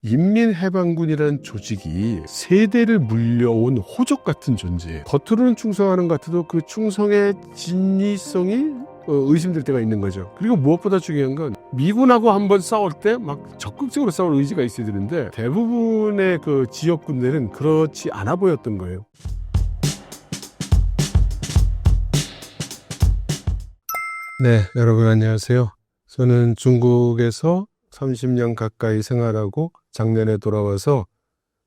인민해방군이라는 조직이 세대를 물려온 호적 같은 존재예요. 겉으로는 충성하는 것 같아도 그 충성의 진위성이 의심될 때가 있는 거죠. 그리고 무엇보다 중요한 건 미군하고 한번 싸울 때 막 적극적으로 싸울 의지가 있어야 되는데 대부분의 그 지역 군대는 그렇지 않아 보였던 거예요. 네, 여러분 안녕하세요. 저는 중국에서 30년 가까이 생활하고 작년에 돌아와서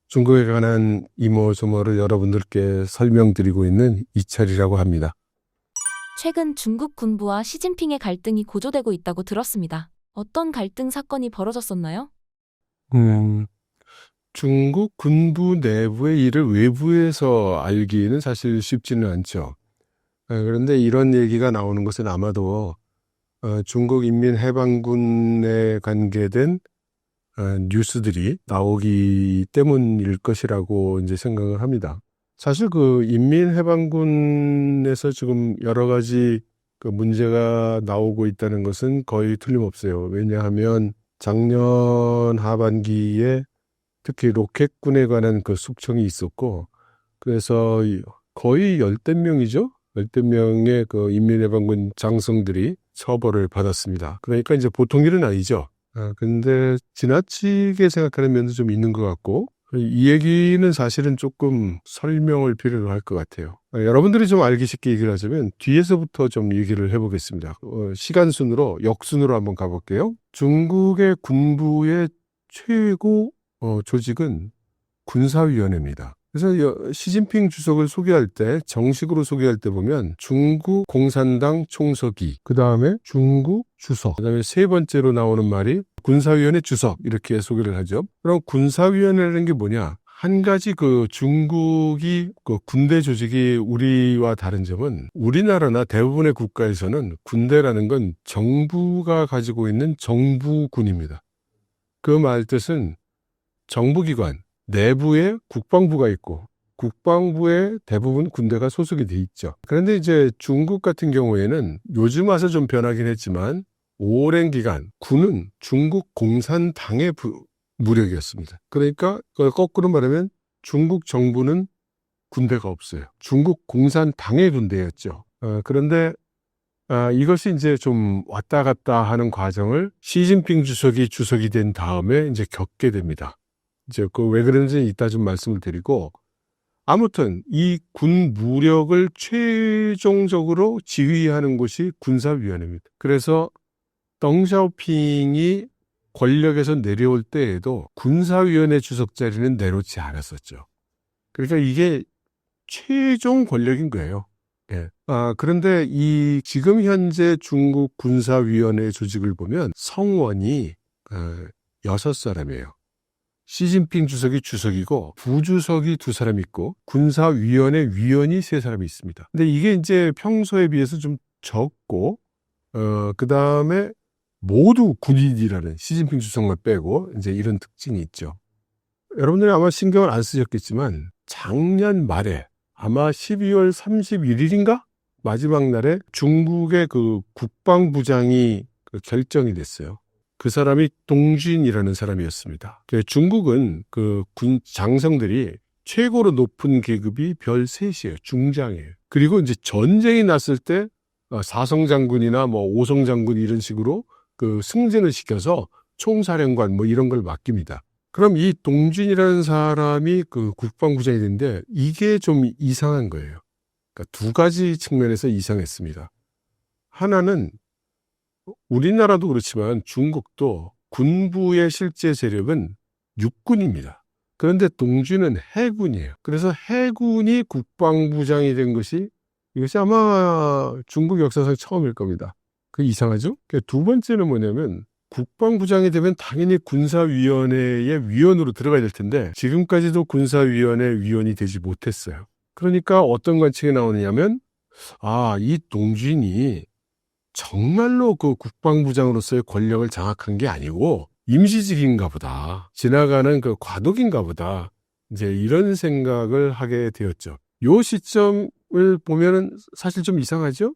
중국에 관한 이모저모를 여러분들께 설명드리고 있는 이철이라고 합니다. 최근 중국 군부와 시진핑의 갈등이 고조되고 있다고 들었습니다. 어떤 갈등 사건이 벌어졌었나요? 중국 군부 내부의 일을 외부에서 알기는 사실 쉽지는 않죠. 그런데 이런 얘기가 나오는 것은 아마도 중국 인민해방군에 관계된 뉴스들이 나오기 때문일 것이라고 이제 생각을 합니다. 사실 그 인민해방군에서 지금 여러 가지 그 문제가 나오고 있다는 것은 거의 틀림없어요. 왜냐하면 작년 하반기에 특히 로켓군에 관한 그 숙청이 있었고, 그래서 거의 10대 명이죠. 10대 명의 그 인민해방군 장성들이 처벌을 받았습니다. 그러니까 이제 보통 일은 아니죠. 근데 지나치게 생각하는 면도 좀 있는 것 같고, 이 얘기는 사실은 조금 설명을 필요로 할 것 같아요. 여러분들이 좀 알기 쉽게 얘기를 하자면 뒤에서부터 좀 얘기를 해보겠습니다. 시간순으로, 역순으로 한번 가볼게요. 중국의 군부의 최고 조직은 군사위원회입니다. 그래서 시진핑 주석을 소개할 때, 정식으로 소개할 때 보면 중국 공산당 총서기, 그 다음에 중국 주석, 그 다음에 세 번째로 나오는 말이 군사위원회 주석, 이렇게 소개를 하죠. 그럼 군사위원회라는 게 뭐냐? 한 가지 그 중국이 그 군대 조직이 우리와 다른 점은 우리나라나 대부분의 국가에서는 군대라는 건 정부가 가지고 있는 정부군입니다. 그 말 뜻은 정부기관, 내부에 국방부가 있고 국방부에 대부분 군대가 소속이 돼 있죠. 그런데 이제 중국 같은 경우에는 요즘 와서 좀 변하긴 했지만 오랜 기간 군은 중국 공산당의 무력이었습니다. 그러니까 거꾸로 말하면 중국 정부는 군대가 없어요. 중국 공산당의 군대였죠. 그런데 이것이 이제 좀 왔다 갔다 하는 과정을 시진핑 주석이 된 다음에 이제 겪게 됩니다. 이제 그 왜 그런지 이따 좀 말씀을 드리고, 아무튼 이 군 무력을 최종적으로 지휘하는 곳이 군사위원회입니다. 그래서 덩샤오핑이 권력에서 내려올 때에도 군사위원회 주석 자리는 내놓지 않았었죠. 그러니까 이게 최종 권력인 거예요. 예. 그런데 이 지금 현재 중국 군사위원회 조직을 보면 성원이 6사람이에요. 시진핑 주석이 주석이고 부주석이 2사람 있고 군사위원회 위원이 3사람이 있습니다. 근데 이게 이제 평소에 비해서 좀 적고 그 다음에 모두 군인이라는, 시진핑 주석만 빼고 이제 이런 특징이 있죠. 여러분들이 아마 신경을 안 쓰셨겠지만 작년 말에 아마 12월 31일인가? 마지막 날에 중국의 그 국방부장이 결정이 됐어요. 그 사람이 동준이라는 사람이었습니다. 중국은 그 군 장성들이 최고로 높은 계급이 별 3이에요. 중장이에요. 그리고 이제 전쟁이 났을 때 사성장군이나 뭐 오성장군 이런 식으로 그 승진을 시켜서 총사령관 뭐 이런 걸 맡깁니다. 그럼 이 동준이라는 사람이 그 국방부장이 됐는데 이게 좀 이상한 거예요. 그러니까 2가지 측면에서 이상했습니다. 하나는 우리나라도 그렇지만 중국도 군부의 실제 세력은 육군입니다. 그런데 동준은 해군이에요. 그래서 해군이 국방부장이 된 것이, 이것이 아마 중국 역사상 처음일 겁니다. 그 이상하죠? 2번째는 뭐냐면 국방부장이 되면 당연히 군사위원회의 위원으로 들어가야 될 텐데 지금까지도 군사위원회 위원이 되지 못했어요. 그러니까 어떤 관측이 나오느냐면 이 동준이 정말로 그 국방부장으로서의 권력을 장악한 게 아니고 임시직인가 보다, 지나가는 그 과도기인가 보다, 이제 이런 생각을 하게 되었죠. 요 시점을 보면은 사실 좀 이상하죠?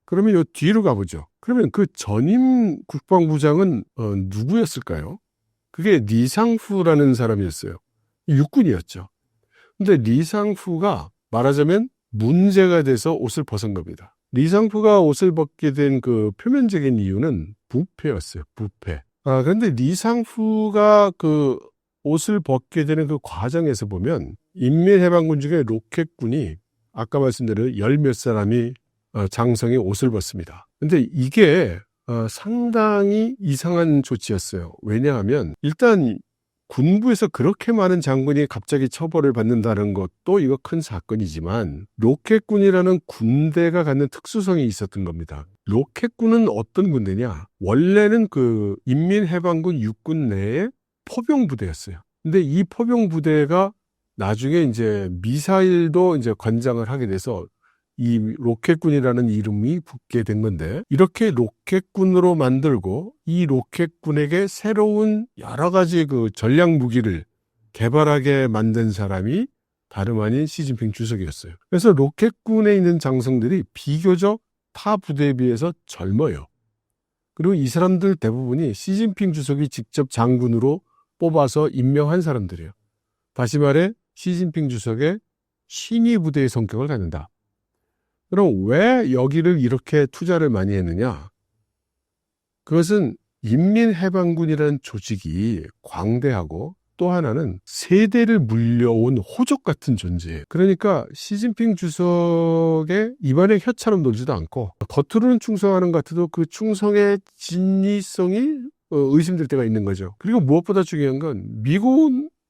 그러면 요 뒤로 가보죠. 그러면 그 전임 국방부장은 누구였을까요? 그게 리상푸라는 사람이었어요. 육군이었죠. 근데 리상푸가 말하자면 문제가 돼서 옷을 벗은 겁니다. 리상푸가 옷을 벗게 된 그 표면적인 이유는 부패였어요. 부패. 그런데 리상푸가 그 옷을 벗게 되는 그 과정에서 보면 인민해방군 중에 로켓군이 아까 말씀드린 열 몇 사람이 장성의 옷을 벗습니다. 근데 이게 상당히 이상한 조치였어요. 왜냐하면 일단 군부에서 그렇게 많은 장군이 갑자기 처벌을 받는다는 것도 이거 큰 사건이지만 로켓군이라는 군대가 갖는 특수성이 있었던 겁니다. 로켓군은 어떤 군대냐? 원래는 그 인민해방군 육군 내에 포병부대였어요. 근데 이 포병부대가 나중에 이제 미사일도 이제 관장을 하게 돼서 이 로켓군이라는 이름이 붙게 된 건데, 이렇게 로켓군으로 만들고 이 로켓군에게 새로운 여러 가지 그 전략 무기를 개발하게 만든 사람이 다름 아닌 시진핑 주석이었어요. 그래서 로켓군에 있는 장성들이 비교적 타 부대에 비해서 젊어요. 그리고 이 사람들 대부분이 시진핑 주석이 직접 장군으로 뽑아서 임명한 사람들이에요. 다시 말해 시진핑 주석의 신위 부대의 성격을 갖는다. 그럼 왜 여기를 이렇게 투자를 많이 했느냐? 그것은 인민해방군이라는 조직이 광대하고 또 하나는 세대를 물려온 호적 같은 존재예요. 그러니까 시진핑 주석의 입안에 혀처럼 놀지도 않고 겉으로는 충성하는 것 같아도 그 충성의 진위성이 의심될 때가 있는 거죠. 그리고 무엇보다 중요한 건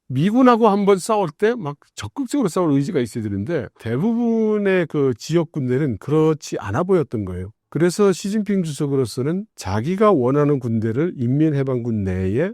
미군하고 한번 싸울 때 막 적극적으로 싸울 의지가 있어야 되는데 대부분의 그 지역 군대는 그렇지 않아 보였던 거예요. 그래서 시진핑 주석으로서는 자기가 원하는 군대를 인민해방군 내에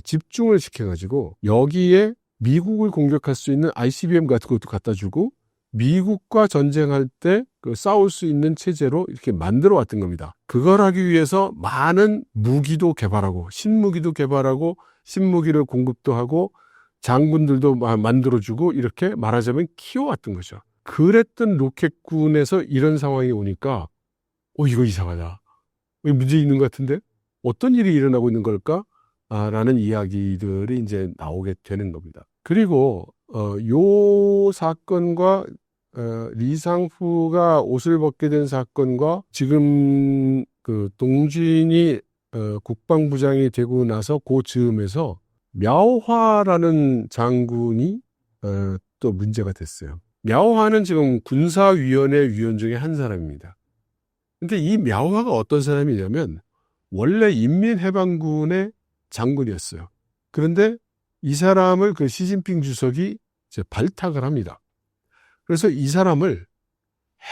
집중을 시켜가지고 여기에 미국을 공격할 수 있는 ICBM 같은 것도 갖다 주고 미국과 전쟁할 때 그 싸울 수 있는 체제로 이렇게 만들어 왔던 겁니다. 그걸 하기 위해서 많은 무기도 개발하고 신무기도 개발하고 신무기를 공급도 하고 장군들도 만들어주고 이렇게 말하자면 키워왔던 거죠. 그랬던 로켓군에서 이런 상황이 오니까 이거 이상하다. 문제 있는 것 같은데? 어떤 일이 일어나고 있는 걸까? 라는 이야기들이 이제 나오게 되는 겁니다. 그리고 요 사건과 리상푸가 옷을 벗게 된 사건과 지금 그 동진이 국방부장이 되고 나서 그 즈음에서 묘화라는 장군이 또 문제가 됐어요. 묘화는 지금 군사위원회 위원 중에 한 사람입니다. 근데 이 묘화가 어떤 사람이냐면 원래 인민해방군의 장군이었어요. 그런데 이 사람을 그 시진핑 주석이 이제 발탁을 합니다. 그래서 이 사람을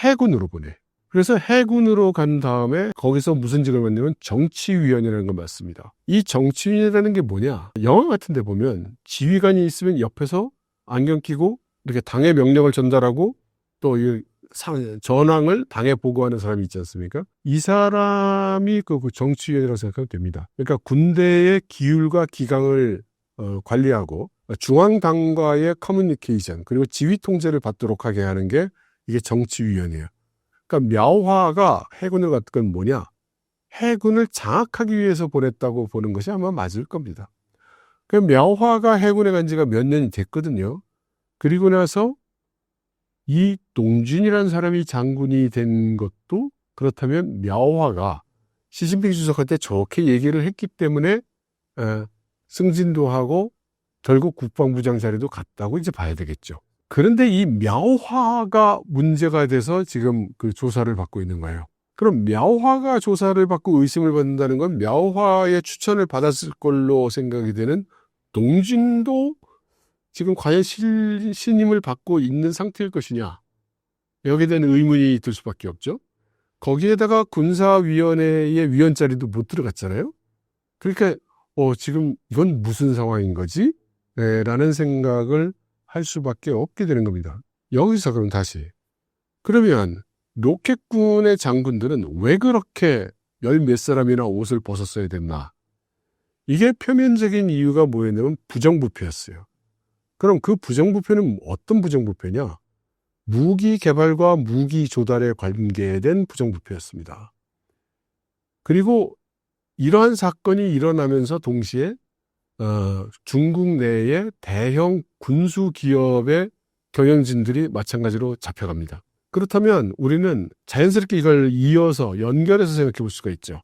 해군으로 보내. 그래서 해군으로 간 다음에 거기서 무슨 직을 맡냐면 정치위원이라는 걸 맡습니다. 이 정치위원이라는 게 뭐냐? 영화 같은 데 보면 지휘관이 있으면 옆에서 안경 끼고 이렇게 당의 명령을 전달하고 또 이 전황을 당에 보고하는 사람이 있지 않습니까? 이 사람이 그 정치위원이라고 생각하면 됩니다. 그러니까 군대의 기율과 기강을 관리하고 중앙당과의 커뮤니케이션 그리고 지휘 통제를 받도록 하게 하는 게 이게 정치위원이에요. 그러니까 묘화가 해군을 갔던 건 뭐냐? 해군을 장악하기 위해서 보냈다고 보는 것이 아마 맞을 겁니다. 그 묘화가 해군에 간 지가 몇 년이 됐거든요. 그리고 나서 이 동진이라는 사람이 장군이 된 것도 그렇다면 묘화가 시진핑 주석한테 좋게 얘기를 했기 때문에 승진도 하고 결국 국방부장 자리도 갔다고 이제 봐야 되겠죠. 그런데 이 묘화가 문제가 돼서 지금 그 조사를 받고 있는 거예요. 그럼 묘화가 조사를 받고 의심을 받는다는 건 묘화의 추천을 받았을 걸로 생각이 되는 동진도 지금 과연 신임을 받고 있는 상태일 것이냐. 여기에 대한 의문이 들 수밖에 없죠. 거기에다가 군사위원회의 위원 자리도 못 들어갔잖아요. 그러니까 지금 이건 무슨 상황인 거지? 라는 생각을 할 수밖에 없게 되는 겁니다. 여기서 그럼 다시 그러면 로켓군의 장군들은 왜 그렇게 열 몇 사람이나 옷을 벗었어야 됐나? 이게 표면적인 이유가 뭐였냐면 부정부패였어요. 그럼 그 부정부패는 어떤 부정부패냐? 무기 개발과 무기 조달에 관계된 부정부패였습니다. 그리고 이러한 사건이 일어나면서 동시에 중국 내의 대형 군수 기업의 경영진들이 마찬가지로 잡혀갑니다. 그렇다면 우리는 자연스럽게 이걸 이어서 연결해서 생각해 볼 수가 있죠.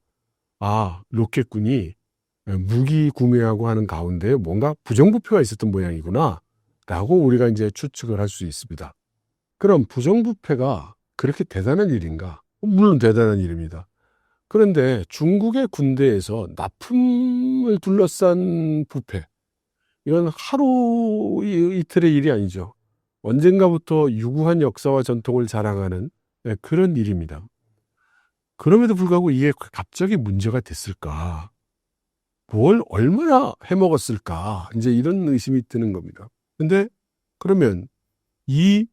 로켓군이 무기 구매하고 하는 가운데 뭔가 부정부패가 있었던 모양이구나 라고 우리가 이제 추측을 할 수 있습니다. 그럼 부정부패가 그렇게 대단한 일인가? 물론 대단한 일입니다. 그런데 중국의 군대에서 납품을 둘러싼 부패, 이건 하루 이틀의 일이 아니죠. 언젠가부터 유구한 역사와 전통을 자랑하는 그런 일입니다. 그럼에도 불구하고 이게 갑자기 문제가 됐을까? 뭘 얼마나 해먹었을까? 이제 이런 의심이 드는 겁니다. 근데 그러면 이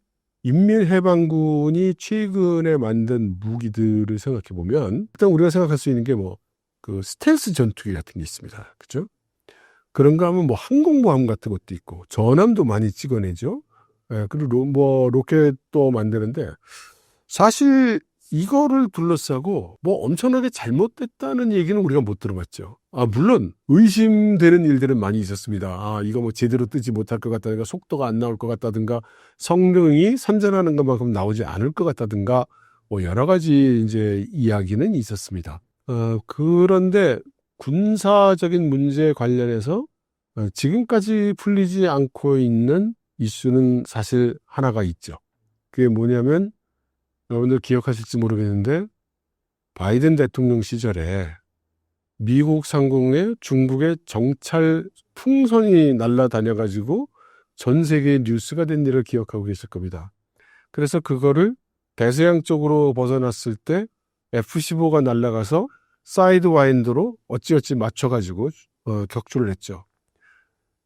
인민해방군이 최근에 만든 무기들을 생각해 보면 일단 우리가 생각할 수 있는 게 그 스텔스 전투기 같은 게 있습니다. 그죠? 그런가 하면 항공모함 같은 것도 있고 전함도 많이 찍어내죠. 그리고 로켓도 만드는데 사실 이거를 둘러싸고 엄청나게 잘못됐다는 얘기는 우리가 못 들어봤죠. 물론 의심되는 일들은 많이 있었습니다. 이거 제대로 뜨지 못할 것 같다든가 속도가 안 나올 것 같다든가 성능이 선전하는 것만큼 나오지 않을 것 같다든가 여러 가지 이제 이야기는 있었습니다. 그런데 군사적인 문제 관련해서 지금까지 풀리지 않고 있는 이슈는 사실 하나가 있죠. 그게 뭐냐면 여러분들 기억하실지 모르겠는데 바이든 대통령 시절에 미국 상공에 중국의 정찰 풍선이 날아다녀가지고 전 세계의 뉴스가 된 일을 기억하고 계실 겁니다. 그래서 그거를 대서양 쪽으로 벗어났을 때 F-15가 날아가서 사이드 와인드로 어찌어찌 맞춰가지고 격추를 했죠.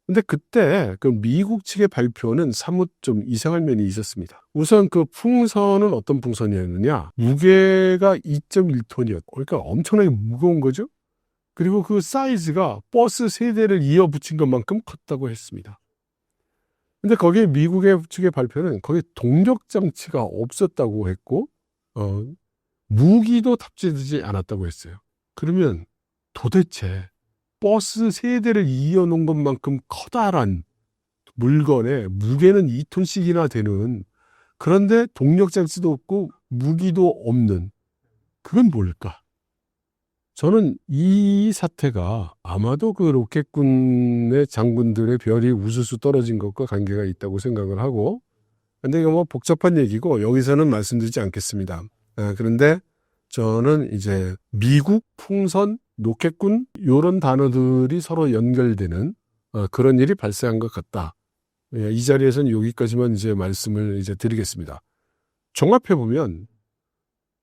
근데 그때 그 미국 측의 발표는 사뭇 좀 이상한 면이 있었습니다. 우선 그 풍선은 어떤 풍선이었느냐? 무게가 2.1톤이었고, 그러니까 엄청나게 무거운 거죠? 그리고 그 사이즈가 버스 3대를 이어 붙인 것만큼 컸다고 했습니다. 근데 거기에 미국의 측의 발표는 거기에 동력 장치가 없었다고 했고, 무기도 탑재되지 않았다고 했어요. 그러면 도대체 버스 3대를 이어놓은 것만큼 커다란 물건에 무게는 2톤씩이나 되는, 그런데 동력장치도 없고 무기도 없는, 그건 뭘까? 저는 이 사태가 아마도 그 로켓군의 장군들의 별이 우수수 떨어진 것과 관계가 있다고 생각을 하고, 근데 이거 복잡한 얘기고 여기서는 말씀드리지 않겠습니다. 그런데 저는 이제 미국, 풍선, 로켓군 이런 단어들이 서로 연결되는 그런 일이 발생한 것 같다. 이 자리에서는 여기까지만 이제 말씀을 이제 드리겠습니다. 종합해 보면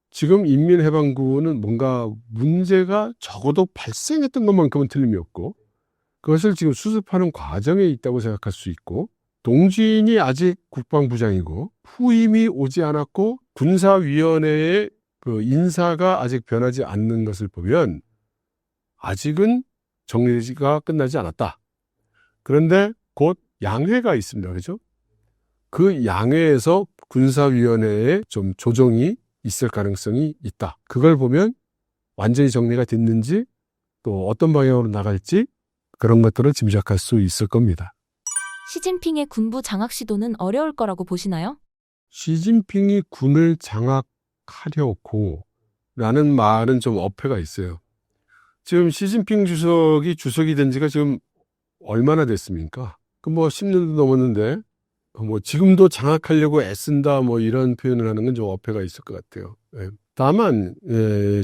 지금 인민해방군은 뭔가 문제가 적어도 발생했던 것만큼은 틀림이 없고 그것을 지금 수습하는 과정에 있다고 생각할 수 있고, 동지인이 아직 국방부장이고 후임이 오지 않았고 군사위원회의 그 인사가 아직 변하지 않는 것을 보면 아직은 정리가 끝나지 않았다. 그런데 곧 양회가 있습니다. 그렇죠? 그 양회에서 군사위원회에 좀 조정이 있을 가능성이 있다. 그걸 보면 완전히 정리가 됐는지 또 어떤 방향으로 나갈지 그런 것들을 짐작할 수 있을 겁니다. 시진핑의 군부 장악 시도는 어려울 거라고 보시나요? 시진핑이 군을 장악하려고 라는 말은 좀 어폐가 있어요. 지금 시진핑 주석이 된 지가 지금 얼마나 됐습니까? 10년도 넘었는데 지금도 장악하려고 애쓴다 이런 표현을 하는 건 좀 어폐가 있을 것 같아요. 다만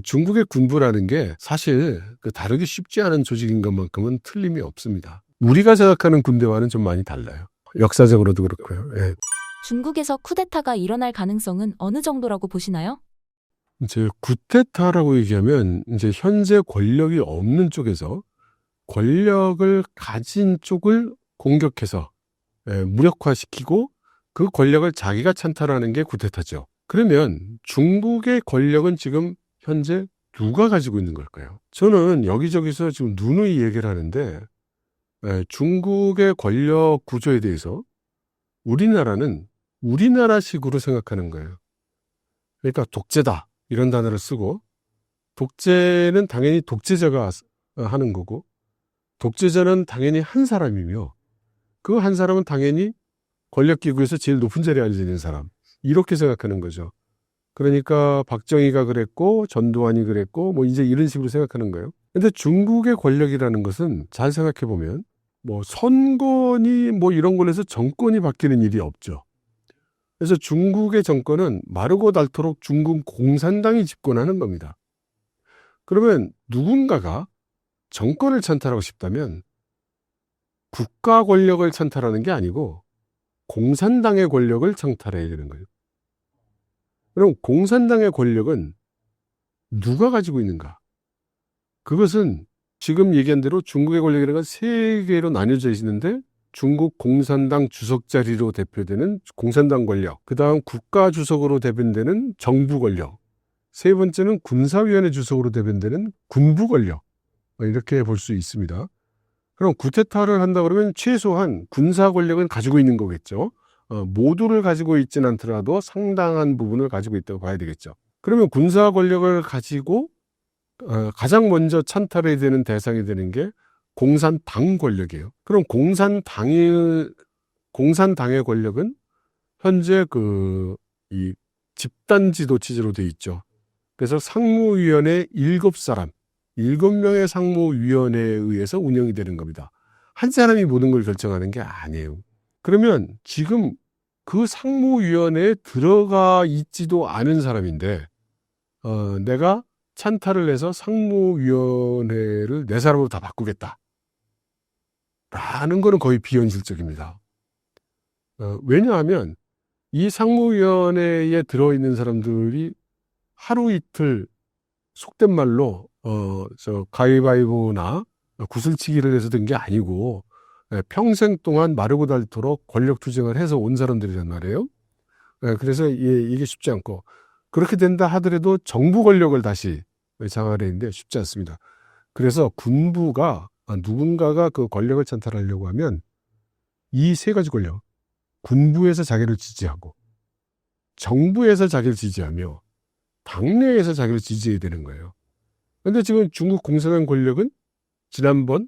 중국의 군부라는 게 사실 다루기 쉽지 않은 조직인 것만큼은 틀림이 없습니다. 우리가 생각하는 군대와는 좀 많이 달라요. 역사적으로도 그렇고요. 중국에서 쿠데타가 일어날 가능성은 어느 정도라고 보시나요? 이제 쿠데타라고 얘기하면 이제 현재 권력이 없는 쪽에서 권력을 가진 쪽을 공격해서 무력화시키고 그 권력을 자기가 찬탈하는 게 쿠데타죠. 그러면 중국의 권력은 지금 현재 누가 가지고 있는 걸까요? 저는 여기저기서 지금 누누이 얘기를 하는데 중국의 권력 구조에 대해서 우리나라는 우리나라식으로 생각하는 거예요. 그러니까 독재다 이런 단어를 쓰고, 독재는 당연히 독재자가 하는 거고 독재자는 당연히 한 사람이며 그 한 사람은 당연히 권력기구에서 제일 높은 자리에 앉아 있는 사람. 이렇게 생각하는 거죠. 그러니까 박정희가 그랬고 전두환이 그랬고 뭐 이제 이런 식으로 생각하는 거예요. 근데 중국의 권력이라는 것은 잘 생각해 보면 뭐 선거니 뭐 이런 걸로 해서 정권이 바뀌는 일이 없죠. 그래서 중국의 정권은 마르고 닳도록 중국 공산당이 집권하는 겁니다. 그러면 누군가가 정권을 찬탈하고 싶다면 국가 권력을 찬탈하는 게 아니고 공산당의 권력을 창탈해야 되는 거예요. 그럼 공산당의 권력은 누가 가지고 있는가? 그것은 지금 얘기한 대로 중국의 권력이라는 건 세 개로 나뉘어져 있는데 중국 공산당 주석 자리로 대표되는 공산당 권력, 그 다음 국가 주석으로 대변되는 정부 권력, 세 번째는 군사위원회 주석으로 대변되는 군부 권력, 이렇게 볼 수 있습니다. 그럼 쿠데타를 한다 그러면 최소한 군사 권력은 가지고 있는 거겠죠. 모두를 가지고 있지는 않더라도 상당한 부분을 가지고 있다고 봐야 되겠죠. 그러면 군사 권력을 가지고 가장 먼저 찬탈해야 되는 대상이 되는 게 공산당 권력이에요. 그럼 공산당의 권력은 현재 이 집단 지도 체제로 되어 있죠. 그래서 상무위원회 7명의 상무위원회에 의해서 운영이 되는 겁니다. 한 사람이 모든 걸 결정하는 게 아니에요. 그러면 지금 그 상무위원회에 들어가 있지도 않은 사람인데 내가 찬탈을 해서 상무위원회를 내 사람으로 다 바꾸겠다 라는 거는 거의 비현실적입니다. 왜냐하면 이 상무위원회에 들어있는 사람들이 하루 이틀 속된 말로 가위바위보나 구슬치기를 해서 된 게 아니고 평생 동안 마르고 닳도록 권력 투쟁을 해서 온 사람들이란 말이에요. 그래서 이게 쉽지 않고 그렇게 된다 하더라도 정부 권력을 다시 장악하는데 쉽지 않습니다. 그래서 군부가 누군가가 그 권력을 찬탈하려고 하면 이 세 가지 권력, 군부에서 자기를 지지하고 정부에서 자기를 지지하며 당내에서 자기를 지지해야 되는 거예요. 그런데 지금 중국 공산당 권력은 지난번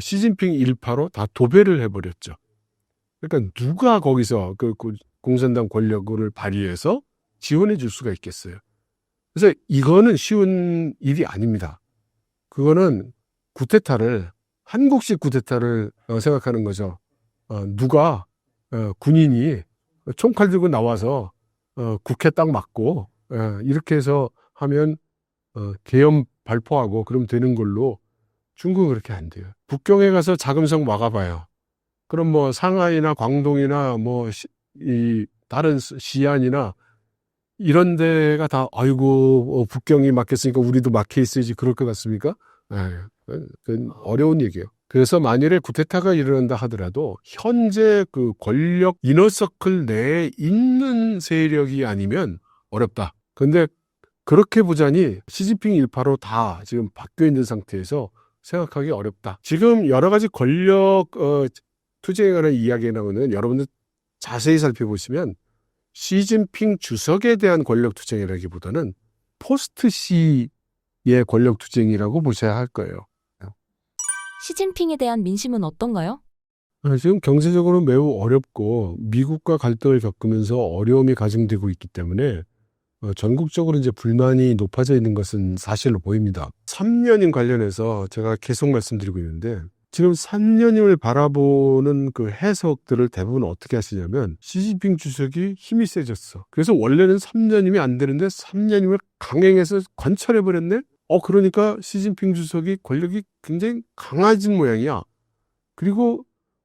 시진핑 일파로 다 도배를 해버렸죠. 그러니까 누가 거기서 그 공산당 권력을 발휘해서 지원해 줄 수가 있겠어요. 그래서 이거는 쉬운 일이 아닙니다. 그거는 한국식 쿠데타를 생각하는 거죠. 누가 군인이 총칼 들고 나와서 국회 딱 맞고 이렇게 해서 하면 계엄 발포하고 그러면 되는 걸로 중국은 그렇게 안 돼요. 북경에 가서 자금성 막아봐요. 그럼 뭐 상하이나 광동이나 이 다른 시안이나 이런 데가 다 아이고 북경이 막혔으니까 우리도 막혀 있어야지 그럴 것 같습니까? 그건 어려운 얘기예요. 그래서 만일에 쿠데타가 일어난다 하더라도 현재 그 권력 이너서클 내에 있는 세력이 아니면 어렵다. 근데 그렇게 보자니 시진핑 일파로 다 지금 바뀌어 있는 상태에서 생각하기 어렵다. 지금 여러 가지 권력 투쟁에 관한 이야기가 나오는 여러분들 자세히 살펴보시면 시진핑 주석에 대한 권력 투쟁이라기보다는 포스트 시의 권력 투쟁이라고 보셔야 할 거예요. 시진핑에 대한 민심은 어떤가요? 지금 경제적으로 매우 어렵고 미국과 갈등을 겪으면서 어려움이 가중되고 있기 때문에 전국적으로 이제 불만이 높아져 있는 것은 사실로 보입니다. 3년임 관련해서 제가 계속 말씀드리고 있는데 지금 3년임을 바라보는 그 해석들을 대부분 어떻게 하시냐면 시진핑 주석이 힘이 세졌어. 그래서 원래는 3년임이 안 되는데 3년임을 강행해서 관철해버렸네? 그러니까 시진핑 주석이 권력이 굉장히 강해진 모양이야. 그리고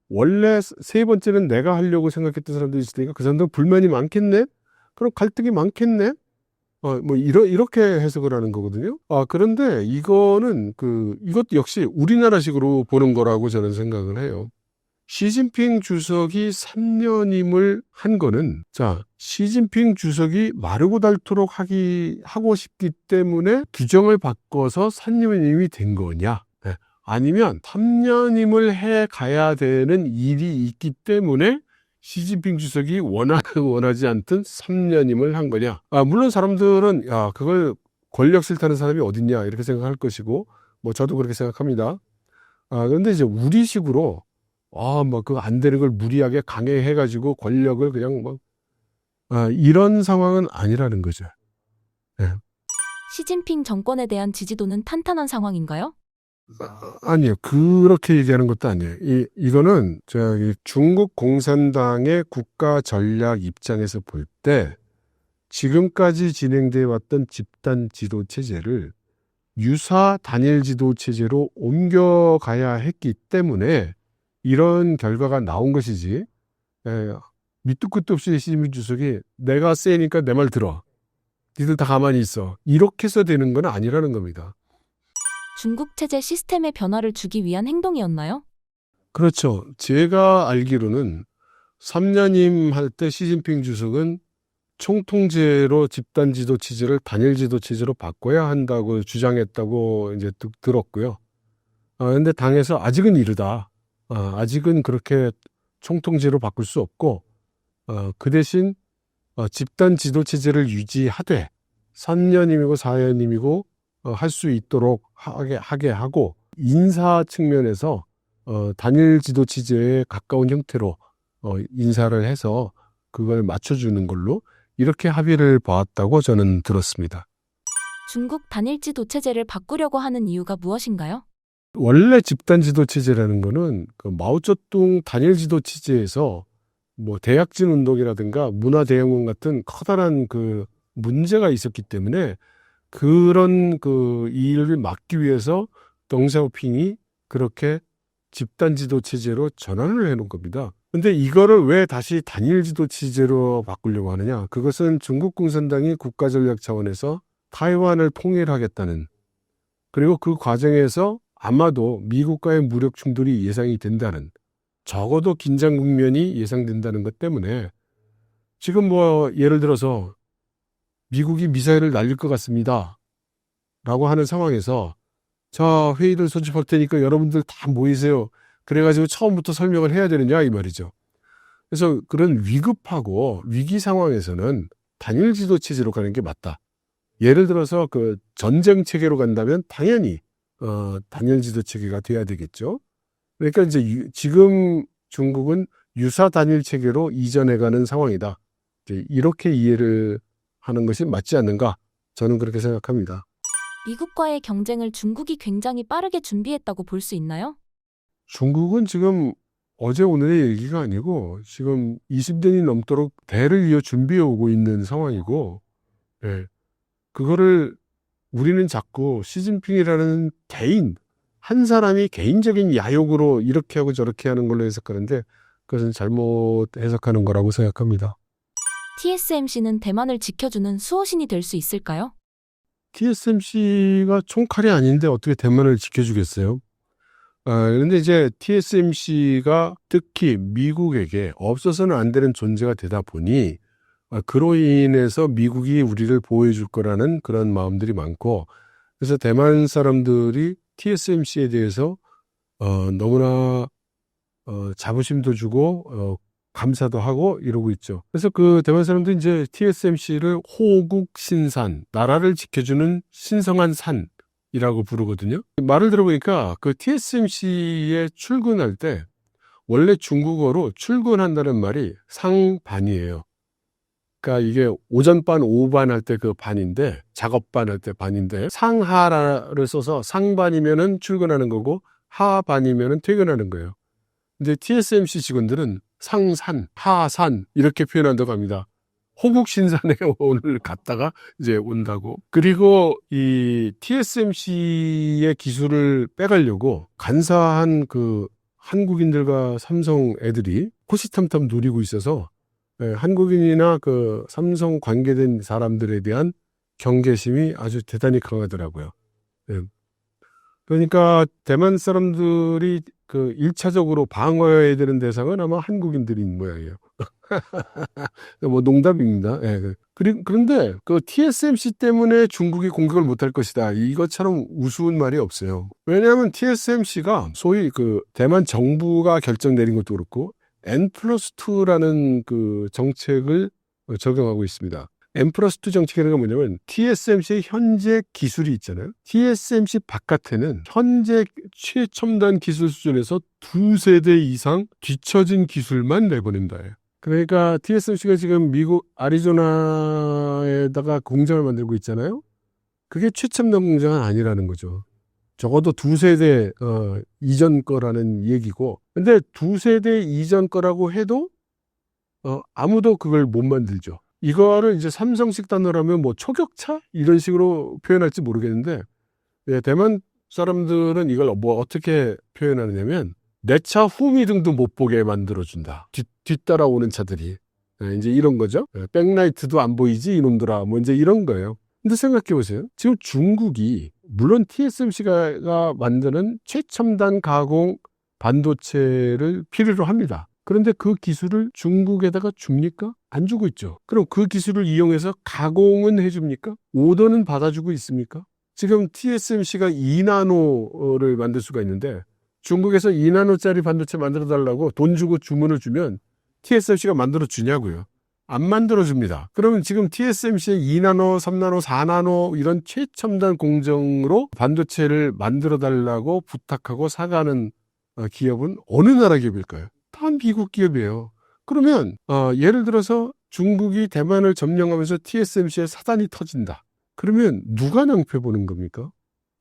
원래 세 번째는 내가 하려고 생각했던 사람들이 있으니까 그 사람들은 불만이 많겠네? 그럼 갈등이 많겠네? 이렇게 해석을 하는 거거든요. 그런데 이것도 역시 우리나라식으로 보는 거라고 저는 생각을 해요. 시진핑 주석이 3년임을 한 거는, 시진핑 주석이 마르고 닳도록 하고 싶기 때문에 규정을 바꿔서 3년임이 된 거냐? 아니면 3년임을 해 가야 되는 일이 있기 때문에 시진핑 주석이 원하지 않던 3년임을 한 거냐? 물론 사람들은 그걸 권력 싫다는 사람이 어딨냐 이렇게 생각할 것이고 저도 그렇게 생각합니다. 그런데 이제 우리식으로 뭐 그 안 되는 걸 무리하게 강행해가지고 권력을 그냥 뭐 이런 상황은 아니라는 거죠. 예. 시진핑 정권에 대한 지지도는 탄탄한 상황인가요? 아니요. 그렇게 얘기하는 것도 아니에요. 이거는 저기 중국 공산당의 국가 전략 입장에서 볼 때 지금까지 진행되어 왔던 집단 지도 체제를 유사 단일 지도 체제로 옮겨가야 했기 때문에 이런 결과가 나온 것이지. 밑도 끝도 없이 시진핑 주석이 내가 세니까 내 말 들어. 니들 다 가만히 있어. 이렇게 해서 되는 건 아니라는 겁니다. 중국 체제 시스템의 변화를 주기 위한 행동이었나요? 그렇죠. 제가 알기로는 3년임 할 때 시진핑 주석은 총통제로 집단 지도 체제를 단일 지도 체제로 바꿔야 한다고 주장했다고 이제 들었고요. 근데 당에서 아직은 이르다. 아직은 그렇게 총통제로 바꿀 수 없고, 그 대신 집단 지도 체제를 유지하되 3년임이고 4년임이고 할 수 있도록 하게 하고, 인사 측면에서 단일 지도 체제에 가까운 형태로 인사를 해서 그걸 맞춰주는 걸로 이렇게 합의를 봐왔다고 저는 들었습니다. 중국 단일 지도 체제를 바꾸려고 하는 이유가 무엇인가요? 원래 집단 지도 체제라는 거는 그 마오쩌둥 단일 지도 체제에서 뭐 대약진 운동이라든가 문화 대혁명 같은 커다란 그 문제가 있었기 때문에 그런 그 일을 막기 위해서 덩샤오핑이 그렇게 집단 지도 체제로 전환을 해놓은 겁니다. 근데 이거를 왜 다시 단일 지도 체제로 바꾸려고 하느냐? 그것은 중국 공산당이 국가 전략 차원에서 타이완을 통일하겠다는, 그리고 그 과정에서 아마도 미국과의 무력 충돌이 예상이 된다는, 적어도 긴장 국면이 예상된다는 것 때문에 지금 뭐 예를 들어서 미국이 미사일을 날릴 것 같습니다 라고 하는 상황에서 자, 회의를 소집할 테니까 여러분들 다 모이세요. 그래가지고 처음부터 설명을 해야 되느냐 이 말이죠. 그래서 그런 위급하고 위기 상황에서는 단일 지도 체제로 가는 게 맞다. 예를 들어서 그 전쟁 체계로 간다면 당연히 단일 지도 체계가 돼야 되겠죠. 그러니까 이제 지금 중국은 유사 단일 체계로 이전해가는 상황이다. 이제 이렇게 이해를 하는 것이 맞지 않는가? 저는 그렇게 생각합니다. 미국과의 경쟁을 중국이 굉장히 빠르게 준비했다고 볼 수 있나요? 중국은 지금 어제 오늘의 얘기가 아니고 지금 20년이 넘도록 대를 이어 준비해 오고 있는 상황이고, 예, 그거를 우리는 자꾸 시진핑이라는 개인, 한 사람이 개인적인 야욕으로 이렇게 하고 저렇게 하는 걸로 해석하는데 그것은 잘못 해석하는 거라고 생각합니다. TSMC는 대만을 지켜주는 수호신이 될 수 있을까요? TSMC가 총칼이 아닌데 어떻게 대만을 지켜주겠어요? 그런데 이제 TSMC가 특히 미국에게 없어서는 안 되는 존재가 되다 보니 그로 인해서 미국이 우리를 보호해 줄 거라는 그런 마음들이 많고, 그래서 대만 사람들이 TSMC에 대해서 너무나 자부심도 주고 감사도 하고 이러고 있죠. 그래서 그 대만 사람들이 이제 TSMC를 호국 신산, 나라를 지켜주는 신성한 산이라고 부르거든요. 말을 들어보니까 그 TSMC에 출근할 때 원래 중국어로 출근한다는 말이 상반이에요. 그러니까 이게 오전반, 오후반 할 때 그 반인데, 작업반 할 때 반인데, 상하를 써서 상반이면은 출근하는 거고 하반이면은 퇴근하는 거예요. 근데 TSMC 직원들은 상산, 하산 이렇게 표현한다고 합니다. 호국신산에 오늘 갔다가 이제 온다고. 그리고 이 TSMC의 기술을 빼가려고 간사한 그 한국인들과 삼성 애들이 호시탐탐 노리고 있어서 한국인이나 그 삼성 관계된 사람들에 대한 경계심이 아주 대단히 강하더라고요. 그러니까 대만 사람들이 그 1차적으로 방어해야 되는 대상은 아마 한국인들인 모양이에요. 뭐 농담입니다. 그런데 그 TSMC 때문에 중국이 공격을 못할 것이다. 이것처럼 우스운 말이 없어요. 왜냐하면 TSMC가 소위 그 대만 정부가 결정 내린 것도 그렇고 N+2라는 그 정책을 적용하고 있습니다. M+2 정책이라는 건 뭐냐면 TSMC의 현재 기술이 있잖아요. TSMC 바깥에는 현재 최첨단 기술 수준에서 2세대 이상 뒤처진 기술만 내보낸다예요. 그러니까 TSMC가 지금 미국 아리조나에다가 공장을 만들고 있잖아요. 그게 최첨단 공장은 아니라는 거죠. 적어도 2세대 이전 거라는 얘기고, 근데 2세대 이전 거라고 해도 아무도 그걸 못 만들죠. 이거를 이제 삼성식 단어로 하면 뭐 초격차 이런 식으로 표현할지 모르겠는데, 예, 대만 사람들은 이걸 뭐 어떻게 표현하느냐면 내 차 후미등도 못 보게 만들어준다. 뒤따라오는 차들이. 예, 이제 이런 거죠. 예, 백라이트도 안 보이지 이놈들아. 뭐 이제 이런 거예요. 근데 생각해 보세요. 지금 중국이 물론 TSMC가 만드는 최첨단 가공 반도체를 필요로 합니다. 그런데 그 기술을 중국에다가 줍니까? 안 주고 있죠. 그럼 그 기술을 이용해서 가공은 해줍니까? 오더는 받아주고 있습니까? 지금 TSMC가 2나노를 만들 수가 있는데 중국에서 2나노짜리 반도체 만들어달라고 돈 주고 주문을 주면 TSMC가 만들어 주냐고요. 안 만들어줍니다. 그러면 지금 TSMC의 2나노, 3나노, 4나노 이런 최첨단 공정으로 반도체를 만들어달라고 부탁하고 사가는 기업은 어느 나라 기업일까요? 다 미국 기업이에요. 그러면 예를 들어서 중국이 대만을 점령하면서 TSMC의 사단이 터진다. 그러면 누가 낭패 보는 겁니까?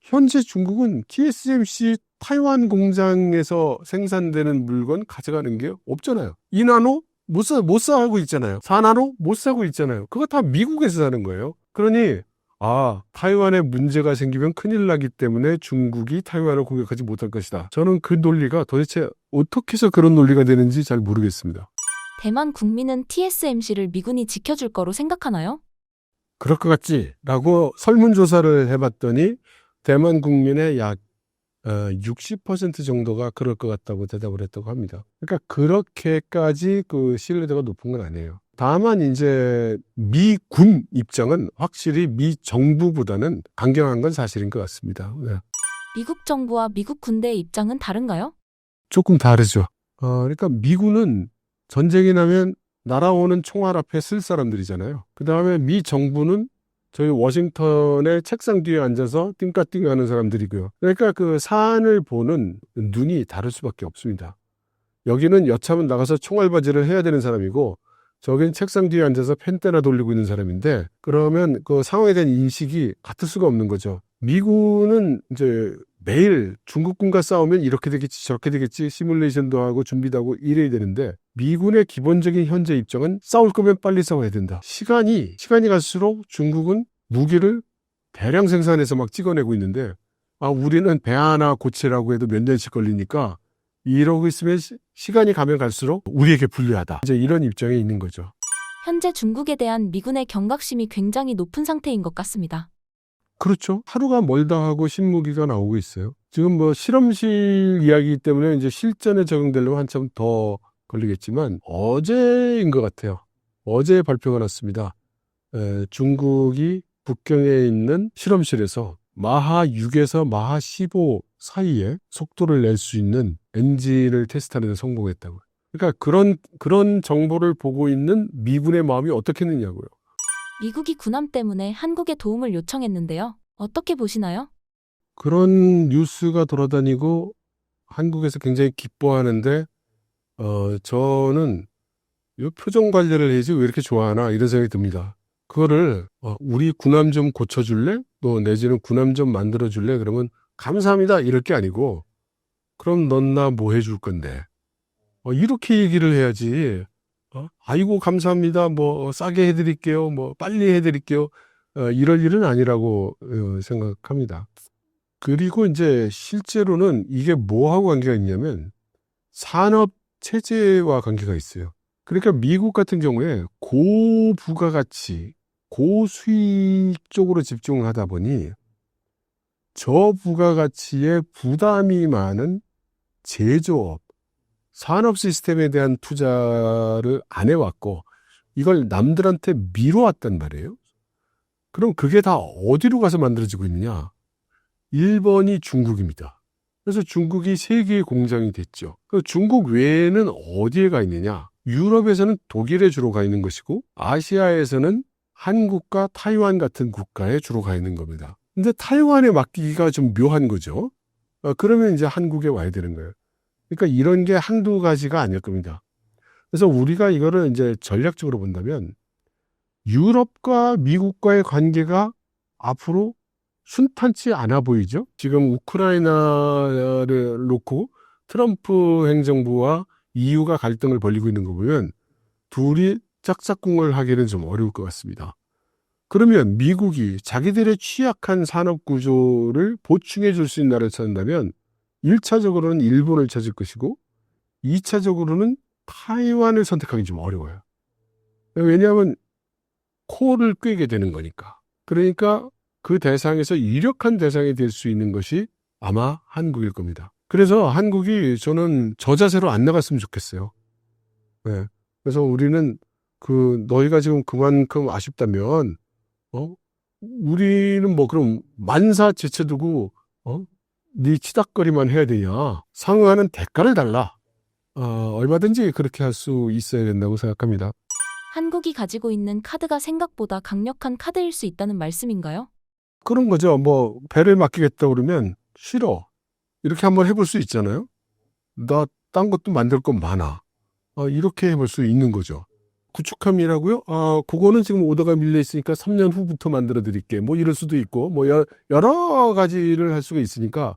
현재 중국은 TSMC 타이완 공장에서 생산되는 물건 가져가는 게 없잖아요. 2나노? 못 사고 있잖아요. 4나노? 못 사고 있잖아요. 그거 다 미국에서 사는 거예요. 그러니 타이완에 문제가 생기면 큰일 나기 때문에 중국이 타이완을 공격하지 못할 것이다. 저는 그 논리가 도대체 어떻게 해서 그런 논리가 되는지 잘 모르겠습니다. 대만 국민은 TSMC를 미군이 지켜줄 거로 생각하나요? 그럴 것 같지? 라고 설문조사를 해봤더니 대만 국민의 약 60% 정도가 그럴 것 같다고 대답을 했다고 합니다. 그러니까 그렇게까지 그 신뢰도가 높은 건 아니에요. 다만 이제 미군 입장은 확실히 미 정부보다는 강경한 건 사실인 것 같습니다. 네. 미국 정부와 미국 군대의 입장은 다른가요? 조금 다르죠. 그러니까 미군은 전쟁이 나면 날아오는 총알 앞에 쓸 사람들이잖아요. 그 다음에 미 정부는 저희 워싱턴의 책상 뒤에 앉아서 띵까띵 하는 사람들이고요. 그러니까 그 사안을 보는 눈이 다를 수밖에 없습니다. 여기는 여차하면 나가서 총알바지를 해야 되는 사람이고 저긴 책상 뒤에 앉아서 펜대나 돌리고 있는 사람인데 그러면 그 상황에 대한 인식이 같을 수가 없는 거죠. 미군은 이제 매일 중국군과 싸우면 이렇게 되겠지 저렇게 되겠지 시뮬레이션도 하고 준비도 하고 이래야 되는데 미군의 기본적인 현재 입장은 싸울 거면 빨리 싸워야 된다. 시간이 갈수록 중국은 무기를 대량 생산해서 막 찍어내고 있는데 우리는 배 하나 고치라고 해도 몇 년씩 걸리니까 이러고 있으면 시간이 가면 갈수록 우리에게 불리하다. 이제 이런 입장에 있는 거죠. 현재 중국에 대한 미군의 경각심이 굉장히 높은 상태인 것 같습니다. 그렇죠. 하루가 멀다 하고 신무기가 나오고 있어요. 지금 뭐 실험실 이야기 때문에 이제 실전에 적용되려면 한참 더 걸리겠지만 어제인 것 같아요. 어제 발표가 났습니다. 중국이 북경에 있는 실험실에서 마하 6에서 마하 15 사이에 속도를 낼 수 있는 엔진을 테스트하는 데 성공했다고요. 그러니까 그런 정보를 보고 있는 미군의 마음이 어떻겠느냐고요. 미국이 군함 때문에 한국에 도움을 요청했는데요. 어떻게 보시나요? 그런 뉴스가 돌아다니고 한국에서 굉장히 기뻐하는데 저는 이 표정 관리를 해야지 왜 이렇게 좋아하나 이런 생각이 듭니다. 그거를 우리 군함 좀 고쳐줄래? 또 내지는 군함 좀 만들어줄래? 그러면 감사합니다 이럴 게 아니고 그럼 넌 나 뭐 해줄 건데 이렇게 얘기를 해야지. 아이고 감사합니다 뭐 싸게 해드릴게요 뭐 빨리 해드릴게요 이럴 일은 아니라고 생각합니다. 그리고 이제 실제로는 이게 뭐하고 관계가 있냐면 산업 체제와 관계가 있어요. 그러니까 미국 같은 경우에 고부가가치, 고수익 쪽으로 집중하다 보니 저부가가치에 부담이 많은 제조업, 산업 시스템에 대한 투자를 안 해왔고 이걸 남들한테 미뤄왔단 말이에요. 그럼 그게 다 어디로 가서 만들어지고 있느냐? 1번이 중국입니다. 그래서 중국이 세계의 공장이 됐죠. 중국 외에는 어디에 가 있느냐? 유럽에서는 독일에 주로 가 있는 것이고 아시아에서는 한국과 타이완 같은 국가에 주로 가 있는 겁니다. 근데 타이완에 맡기기가 좀 묘한 거죠. 그러면 이제 한국에 와야 되는 거예요. 그러니까 이런 게 한두 가지가 아닐 겁니다. 그래서 우리가 이거를 이제 전략적으로 본다면 유럽과 미국과의 관계가 앞으로 순탄치 않아 보이죠? 지금 우크라이나를 놓고 트럼프 행정부와 EU가 갈등을 벌이고 있는 거 보면 둘이 짝짝꿍을 하기는 좀 어려울 것 같습니다. 그러면 미국이 자기들의 취약한 산업 구조를 보충해 줄 수 있는 나라를 찾는다면 1차적으로는 일본을 찾을 것이고 2차적으로는 타이완을 선택하기 좀 어려워요. 왜냐하면 코를 꿰게 되는 거니까. 그러니까 그 대상에서 유력한 대상이 될 수 있는 것이 아마 한국일 겁니다. 그래서 한국이 저는 저 자세로 안 나갔으면 좋겠어요. 네. 그래서 우리는 너희가 지금 그만큼 아쉽다면, 우리는 뭐 그럼 만사 제쳐두고, 네 치닥거리만 해야 되냐. 상응하는 대가를 달라. 얼마든지 그렇게 할 수 있어야 된다고 생각합니다. 한국이 가지고 있는 카드가 생각보다 강력한 카드일 수 있다는 말씀인가요? 그런 거죠. 뭐 배를 맡기겠다 그러면 싫어. 이렇게 한번 해볼 수 있잖아요. 나 딴 것도 만들 건 많아. 이렇게 해볼 수 있는 거죠. 구축함이라고요? 그거는 지금 오더가 밀려 있으니까 3년 후부터 만들어 드릴게. 뭐 이럴 수도 있고, 뭐 여러 가지를 할 수가 있으니까,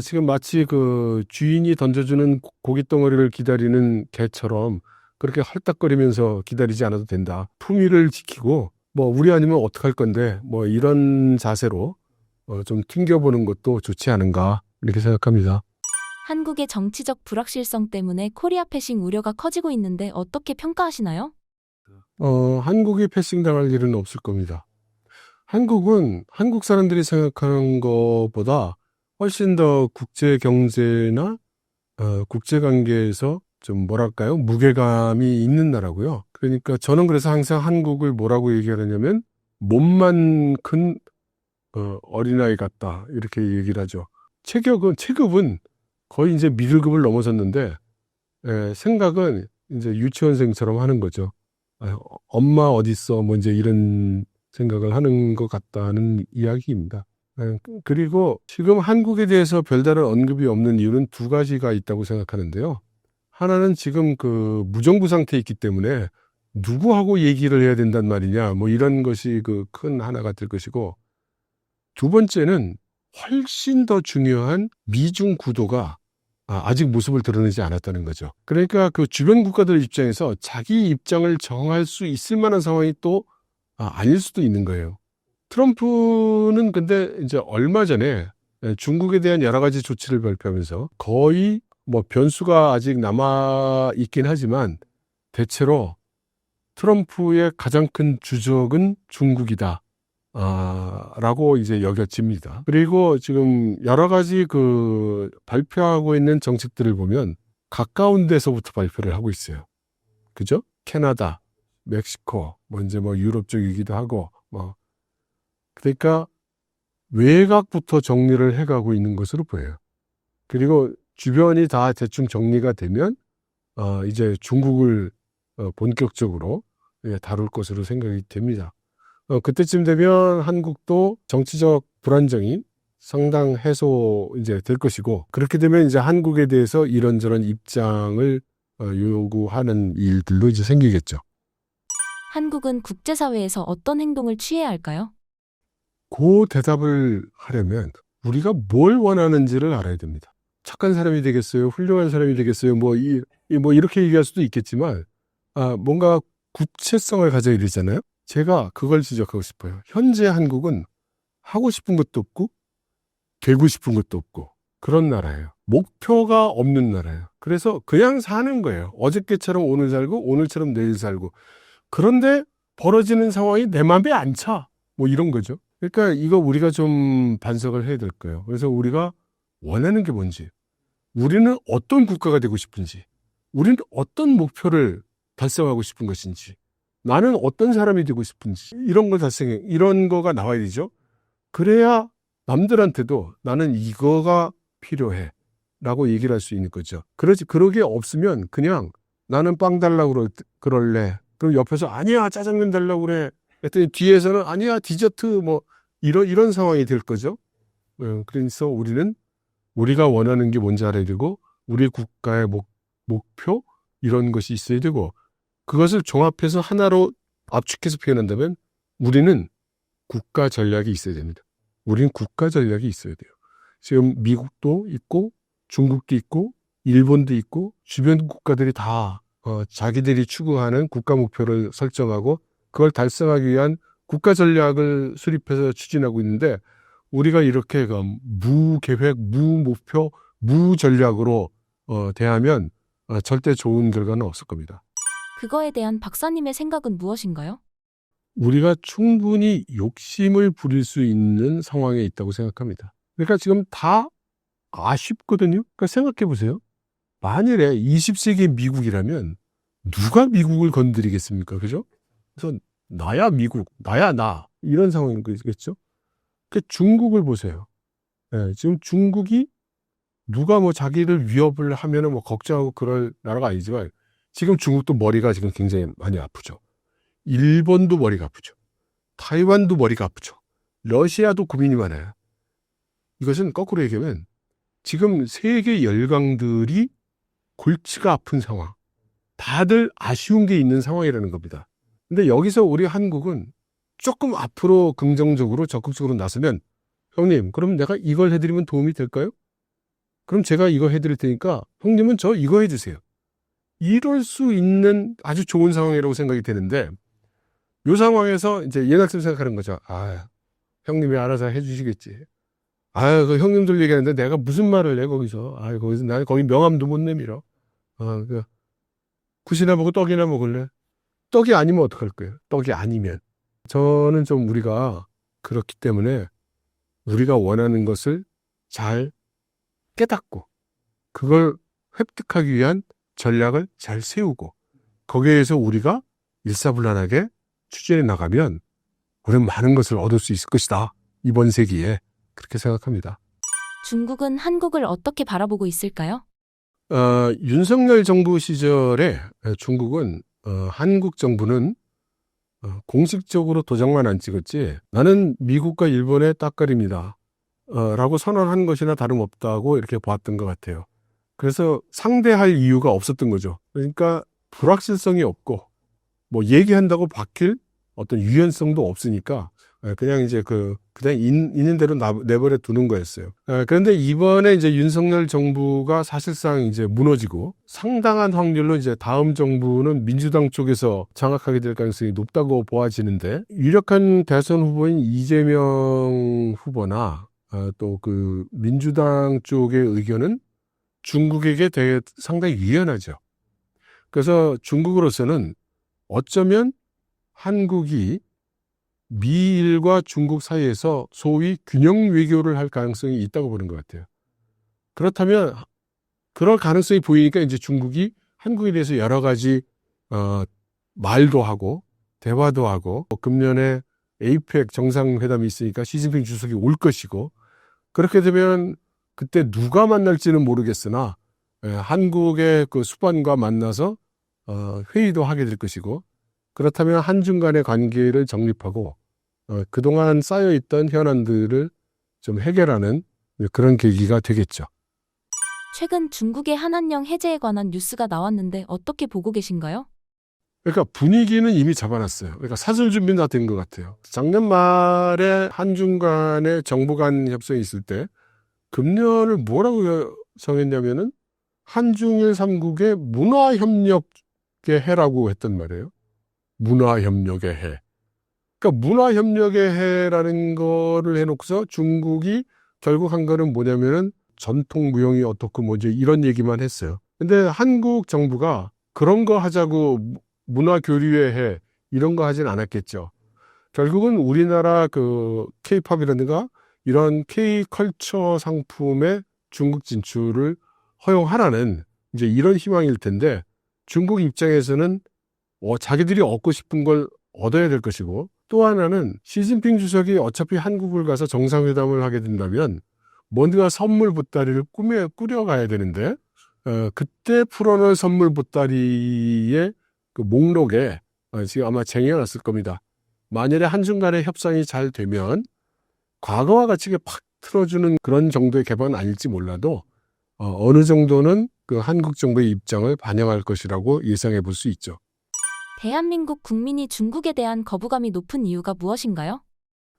지금 마치 그 주인이 던져주는 고기 덩어리를 기다리는 개처럼 그렇게 헐떡거리면서 기다리지 않아도 된다. 품위를 지키고, 뭐 우리 아니면 어떡할 건데, 뭐 이런 자세로 좀 튕겨보는 것도 좋지 않은가, 이렇게 생각합니다. 한국의 정치적 불확실성 때문에 코리아 패싱 우려가 커지고 있는데 어떻게 평가하시나요? 한국이 패싱당할 일은 없을 겁니다. 한국은 한국 사람들이 생각하는 것보다 훨씬 더 국제 경제나 국제 관계에서 좀 뭐랄까요? 무게감이 있는 나라고요. 그러니까 저는 그래서 항상 한국을 뭐라고 얘기하냐면 몸만 큰 어린아이 같다. 이렇게 얘기를 하죠. 체급은 거의 이제 미들급을 넘어섰는데 생각은 이제 유치원생처럼 하는 거죠. 엄마 어딨어? 뭐 이제 이런 생각을 하는 것 같다는 이야기입니다. 그리고 지금 한국에 대해서 별다른 언급이 없는 이유는 두 가지가 있다고 생각하는데요. 하나는 지금 그 무정부 상태에 있기 때문에 누구하고 얘기를 해야 된단 말이냐, 뭐 이런 것이 그 큰 하나가 될 것이고, 두 번째는 훨씬 더 중요한 미중 구도가 아직 모습을 드러내지 않았다는 거죠. 그러니까 그 주변 국가들 입장에서 자기 입장을 정할 수 있을 만한 상황이 또 아닐 수도 있는 거예요. 트럼프는 근데 이제 얼마 전에 중국에 대한 여러 가지 조치를 발표하면서 거의 뭐 변수가 아직 남아 있긴 하지만 대체로 트럼프의 가장 큰 주적은 중국이다. 라고 이제 여겨집니다. 그리고 지금 여러 가지 그 발표하고 있는 정책들을 보면 가까운 데서부터 발표를 하고 있어요. 그죠? 캐나다, 멕시코, 뭐 이제 뭐 유럽 쪽이기도 하고, 뭐. 그러니까 외곽부터 정리를 해가고 있는 것으로 보여요. 그리고 주변이 다 대충 정리가 되면, 이제 중국을 본격적으로 다룰 것으로 생각이 됩니다. 그때쯤 되면 한국도 정치적 불안정이 상당 해소 이제 될 것이고, 그렇게 되면 이제 한국에 대해서 이런저런 입장을 요구하는 일들도 이제 생기겠죠. 한국은 국제사회에서 어떤 행동을 취해야 할까요? 그 대답을 하려면 우리가 뭘 원하는지를 알아야 됩니다. 착한 사람이 되겠어요? 훌륭한 사람이 되겠어요? 뭐 이렇게 얘기할 수도 있겠지만, 뭔가 구체성을 가져야 되잖아요? 제가 그걸 지적하고 싶어요. 현재 한국은 하고 싶은 것도 없고 되고 싶은 것도 없고 그런 나라예요. 목표가 없는 나라예요. 그래서 그냥 사는 거예요. 어저께처럼 오늘 살고 오늘처럼 내일 살고. 그런데 벌어지는 상황이 내 맘에 안 차. 뭐 이런 거죠. 그러니까 이거 우리가 좀 반성을 해야 될 거예요. 그래서 우리가 원하는 게 뭔지, 우리는 어떤 국가가 되고 싶은지, 우리는 어떤 목표를 달성하고 싶은 것인지, 나는 어떤 사람이 되고 싶은지 이런 걸 달성해. 이런 거가 나와야 되죠. 그래야 남들한테도 나는 이거가 필요해 라고 얘기를 할 수 있는 거죠. 그러게 없으면 그냥 나는 빵 달라고 그럴래. 그럼 옆에서 아니야 짜장면 달라고 그래. 그랬더니 뒤에서는 아니야 디저트 뭐 이런 상황이 될 거죠. 그래서 우리가 원하는 게 뭔지 알아야 되고 우리 국가의 목표 이런 것이 있어야 되고 그것을 종합해서 하나로 압축해서 표현한다면 우리는 국가 전략이 있어야 됩니다. 우리는 국가 전략이 있어야 돼요. 지금 미국도 있고 중국도 있고 일본도 있고 주변 국가들이 다 자기들이 추구하는 국가 목표를 설정하고 그걸 달성하기 위한 국가 전략을 수립해서 추진하고 있는데 우리가 이렇게 무계획, 무목표, 무전략으로 대하면 절대 좋은 결과는 없을 겁니다. 그거에 대한 박사님의 생각은 무엇인가요? 우리가 충분히 욕심을 부릴 수 있는 상황에 있다고 생각합니다. 그러니까 지금 다 아쉽거든요. 그러니까 생각해 보세요. 만일에 20세기 미국이라면 누가 미국을 건드리겠습니까? 그죠? 그래서 나야 미국, 나야 나 이런 상황인 거겠죠. 그 중국을 보세요. 예, 지금 중국이 누가 뭐 자기를 위협을 하면은 뭐 걱정하고 그럴 나라가 아니지만 지금 중국도 머리가 지금 굉장히 많이 아프죠. 일본도 머리가 아프죠. 타이완도 머리가 아프죠. 러시아도 고민이 많아요. 이것은 거꾸로 얘기하면 지금 세계 열강들이 골치가 아픈 상황. 다들 아쉬운 게 있는 상황이라는 겁니다. 근데 여기서 우리 한국은 조금 앞으로 긍정적으로 적극적으로 나서면 형님 그럼 내가 이걸 해드리면 도움이 될까요? 그럼 제가 이거 해드릴 테니까 형님은 저 이거 해주세요. 이럴 수 있는 아주 좋은 상황이라고 생각이 되는데 이 상황에서 이제 예낙쌤 생각하는 거죠. 아, 형님이 알아서 해주시겠지. 아, 그 형님들 얘기하는데 내가 무슨 말을 해 거기서. 아, 거기서 나 거기 명함도 못 내밀어. 그 굿이나 먹고 떡이나 먹을래? 떡이 아니면 어떡할 거예요? 떡이 아니면. 저는 좀 우리가 그렇기 때문에 우리가 원하는 것을 잘 깨닫고 그걸 획득하기 위한 전략을 잘 세우고 거기에서 우리가 일사불란하게 추진해 나가면 우리는 많은 것을 얻을 수 있을 것이다. 이번 세기에 그렇게 생각합니다. 중국은 한국을 어떻게 바라보고 있을까요? 윤석열 정부 시절에 중국은 한국 정부는 공식적으로 도장만 안 찍었지 나는 미국과 일본의 따까리입니다. 라고 선언한 것이나 다름없다고 이렇게 봤던 것 같아요. 그래서 상대할 이유가 없었던 거죠. 그러니까 불확실성이 없고 뭐 얘기한다고 바뀔 어떤 유연성도 없으니까 그냥 이제 그냥 있는 대로 내버려 두는 거였어요. 그런데 이번에 이제 윤석열 정부가 사실상 이제 무너지고 상당한 확률로 이제 다음 정부는 민주당 쪽에서 장악하게 될 가능성이 높다고 보아지는데 유력한 대선 후보인 이재명 후보나 또 그 민주당 쪽의 의견은 중국에게 되게 상당히 유연하죠. 그래서 중국으로서는 어쩌면 한국이 미일과 중국 사이에서 소위 균형 외교를 할 가능성이 있다고 보는 것 같아요. 그렇다면 그럴 가능성이 보이니까 이제 중국이 한국에 대해서 여러 가지 말도 하고 대화도 하고 금년에 에이펙 정상회담이 있으니까 시진핑 주석이 올 것이고 그렇게 되면 그때 누가 만날지는 모르겠으나 한국의 그 수반과 만나서 회의도 하게 될 것이고 그렇다면 한중 간의 관계를 정립하고 그동안 쌓여있던 현안들을 좀 해결하는 그런 계기가 되겠죠. 최근 중국의 한한령 해제에 관한 뉴스가 나왔는데 어떻게 보고 계신가요? 그러니까 분위기는 이미 잡아놨어요. 그러니까 사슬 준비는 다 된 것 같아요. 작년 말에 한중 간의 정부 간 협상이 있을 때 금년을 뭐라고 정했냐면은 한중일 3국의 문화협력의 해라고 했단 말이에요. 문화협력의 해. 그러니까 문화협력의 해라는 거를 해놓고서 중국이 결국 한 거는 뭐냐면은 전통 무용이 어떻고 뭐지 이런 얘기만 했어요. 근데 한국 정부가 그런 거 하자고 문화교류의 해 이런 거 하진 않았겠죠. 결국은 우리나라 그 K-팝이라든가 이런 K-컬처 상품의 중국 진출을 허용하라는 이제 이런 희망일 텐데 중국 입장에서는 자기들이 얻고 싶은 걸 얻어야 될 것이고 또 하나는 시진핑 주석이 어차피 한국을 가서 정상회담을 하게 된다면 뭔가 선물 보따리를 꾸려가야 되는데 그때 풀어놓을 선물 보따리의 그 목록에 지금 아마 쟁여놨을 겁니다. 만일에 한순간에 협상이 잘 되면 과거와 같이 팍 틀어주는 그런 정도의 개방은 아닐지 몰라도 어느 정도는 그 한국 정부의 입장을 반영할 것이라고 예상해 볼 수 있죠. 대한민국 국민이 중국에 대한 거부감이 높은 이유가 무엇인가요?